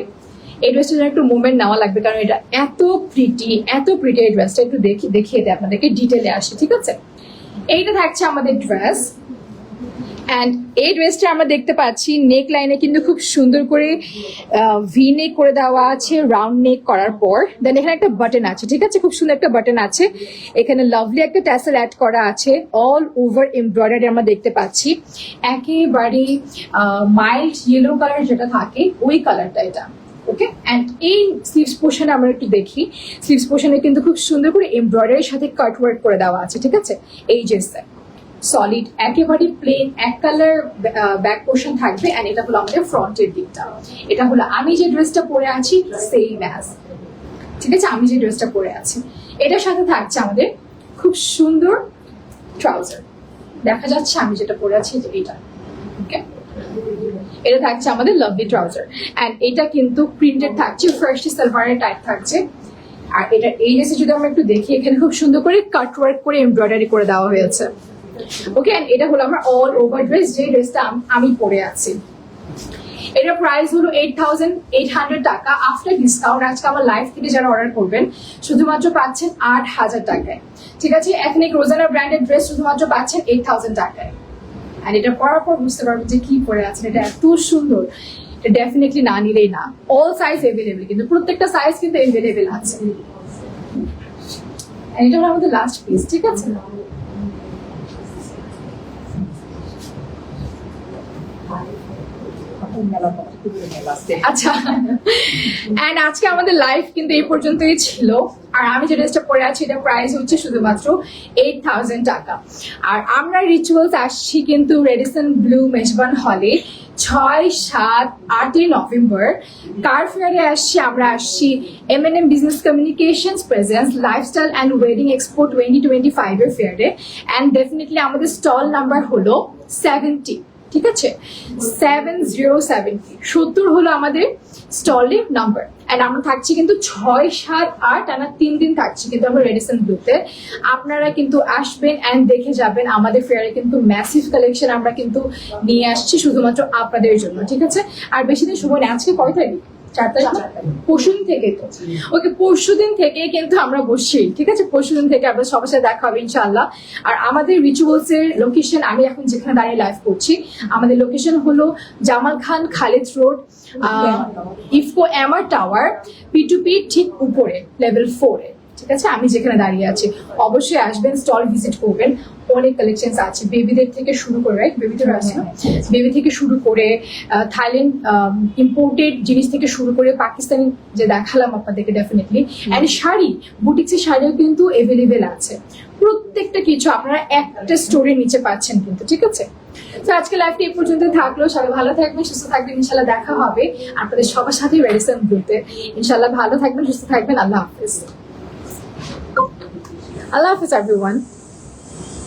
এই ড্রেসটার জন্য একটু মুভমেন্ট নেওয়া লাগবে, কারণ এটা এত প্রিটি এই ড্রেসটা। একটু দেখিয়ে দেয় আপনাদেরকে, ডিটেলে আসে, ঠিক আছে? এইটা থাকছে আমাদের ড্রেস। অ্যান্ড এই ড্রেসটা আমরা দেখতে পাচ্ছি নেক লাইনে কিন্তু খুব সুন্দর করে ভি নেক করে দেওয়া আছে, রাউন্ড নেক করার পর দেন এখানে একটা বাটন আছে, ঠিক আছে, খুব সুন্দর একটা বাটন আছে, এখানে লাভলি একটা ট্যাসেল অ্যাড করা আছে, অল ওভার এমব্রয়ডারি আমরা দেখতে পাচ্ছি, একেবারে মাইল্ড ইয়েলো কালার যেটা থাকে ওই কালারটা এটা। ওকে, অ্যান্ড এই স্লিভস পোর্শনে আমরা একটু দেখি, স্লিভস পোর্শনে কিন্তু খুব সুন্দর করে এমব্রয়ডারির সাথে কাট ওয়ার্ক করে দেওয়া আছে, ঠিক আছে। এই যে সলিড একেবারে প্লেন এক কালার ব্যাক পোর্শন থাকবে, এন্ড এটা হলো আমাদের ফ্রন্টের দিকটা। এটা হলো আমি যে ড্রেসটা পরে আছি সেম অ্যাজ, ঠিক আছে, আমি যে ড্রেসটা পরে আছি এটার সাথে থাকছে আমাদের খুব সুন্দর ট্রাউজার, দেখা যাচ্ছে আমি যেটা পরে আছি এটা। ওকে, এটা থাকছে আমাদের লাভলি ট্রাউজার, এন্ড এটা কিন্তু প্রিন্টেড থাকছে, ফ্রেশলি সালোয়ারের টাইপ থাকছে। আর এটা এই ড্রেসে যদি আমরা একটু দেখি, এখানে খুব সুন্দর করে কাট ওয়ার্ক করে এমব্রয়ডারি করে দেওয়া হয়েছে। ওকে, এন্ড এটা হলো আমার অল ওভার ড্রেস, যে ড্রেসটা আমি পরে আছি। এটার প্রাইস হলো 8,800 টাকা আফটার ডিসকাউন্ট। আজকে আমার লাইভ থেকে যারা অর্ডার করবেন শুধুমাত্র পাচ্ছেন 8,000 টাকায়, ঠিক আছে। এথনিক রোজানা ব্র্যান্ডের ড্রেস শুধুমাত্র পাচ্ছেন 8,000 টাকায়। আর এটা পরার পর বুঝতে পারবেন যে কি পরে আছেন, এটা এত সুন্দর, এটা ডেফিনেটলি না নিলেই না। অল সাইজ এভেলেবেল, কিন্তু প্রত্যেকটা সাইজ কিন্তু এভেলেবেল আছে। এটা হলো আমাদের লাস্ট পিস, ঠিক আছে। আচ্ছা, এন্ড আজকে আমাদের লাইভ কিন্তু এই পর্যন্তই ছিল। আর আমি যে ড্রেসটা পরে আছি এটা প্রাইস হচ্ছে শুধুমাত্র 8,000 টাকা। আর আমরা রিচুয়ালস আসছি কিন্তু রেডিসন ব্লু মেজবান হলে 6, 7, 8 নভেম্বর। কার ফেয়ারে আসছি আমরা, আসছি M&M business communications presence lifestyle and wedding expo 2025 এর ফেয়ারে। অ্যান্ড ডেফিনেটলি আমাদের স্টল নাম্বার হলো 70, ঠিক আছে, 70 হলো আমাদের স্টলের নাম্বার। এন্ড আমরা থাকছি কিন্তু 6, 7, 8 টানা 3 দিন থাকছি কিন্তু আমরা রেডিসন ব্লুতে। আপনারা কিন্তু আসবেন এন্ড দেখে যাবেন, আমাদের ফেয়ারে কিন্তু ম্যাসিভ কালেকশন আমরা কিন্তু নিয়ে আসছি শুধুমাত্র আপনাদের জন্য, ঠিক আছে। আর বেশি দিন সময় নেই, আজকে কয় তারিখ? 4 তারিখ, পরশুদিন থেকে তো। ওকে, পরশুদিন থেকে কিন্তু আমরা বসছি, ঠিক আছে, পরশুদিন থেকে আমরা সবার সাথে দেখা হবে ইনশাআল্লাহ। আর আমাদের রিচুয়ালস এর লোকেশন, আমি এখন যেখানে দাঁড়িয়ে লাইভ করছি, আমাদের লোকেশন হলো Jamal Khan Khaled road, IFCO MR tower, P2P ঠিক উপরে লেভেল 4 এ, ঠিক আছে, আমি যেখানে দাঁড়িয়ে আছি। অবশ্যই আসবেন, স্টল ভিজিট করবেন, অনেক কালেকশন আছে, বেবিদের থেকে শুরু করে, রাইট, বেবিদের আছে না, বেবি থেকে শুরু করে থাইল্যান্ড ইম্পোর্টেড জিনিস থেকে শুরু করে পাকিস্তানি যে দেখালাম আপনাদেরকে ডেফিনেটলি। অ্যান্ড শাড়ি, বুটিক্সের শাড়িও কিন্তু এভেলেবেল আছে, প্রত্যেকটা কিছু আপনারা একটা স্টোরের নিচে পাচ্ছেন কিন্তু, ঠিক আছে। তো আজকে লাইভটা এই পর্যন্ত থাকলো, সবাই ভালো থাকবেন, সুস্থ থাকবেন, ইনশাল্লাহ দেখা হবে আপনাদের সবার সাথে রেডিসন ব্লুতে। ইনশাল্লাহ ভালো থাকবেন, সুস্থ থাকবেন, আল্লাহ হাফিজ। আল্লাহ হাফিজ এভরিওয়ান।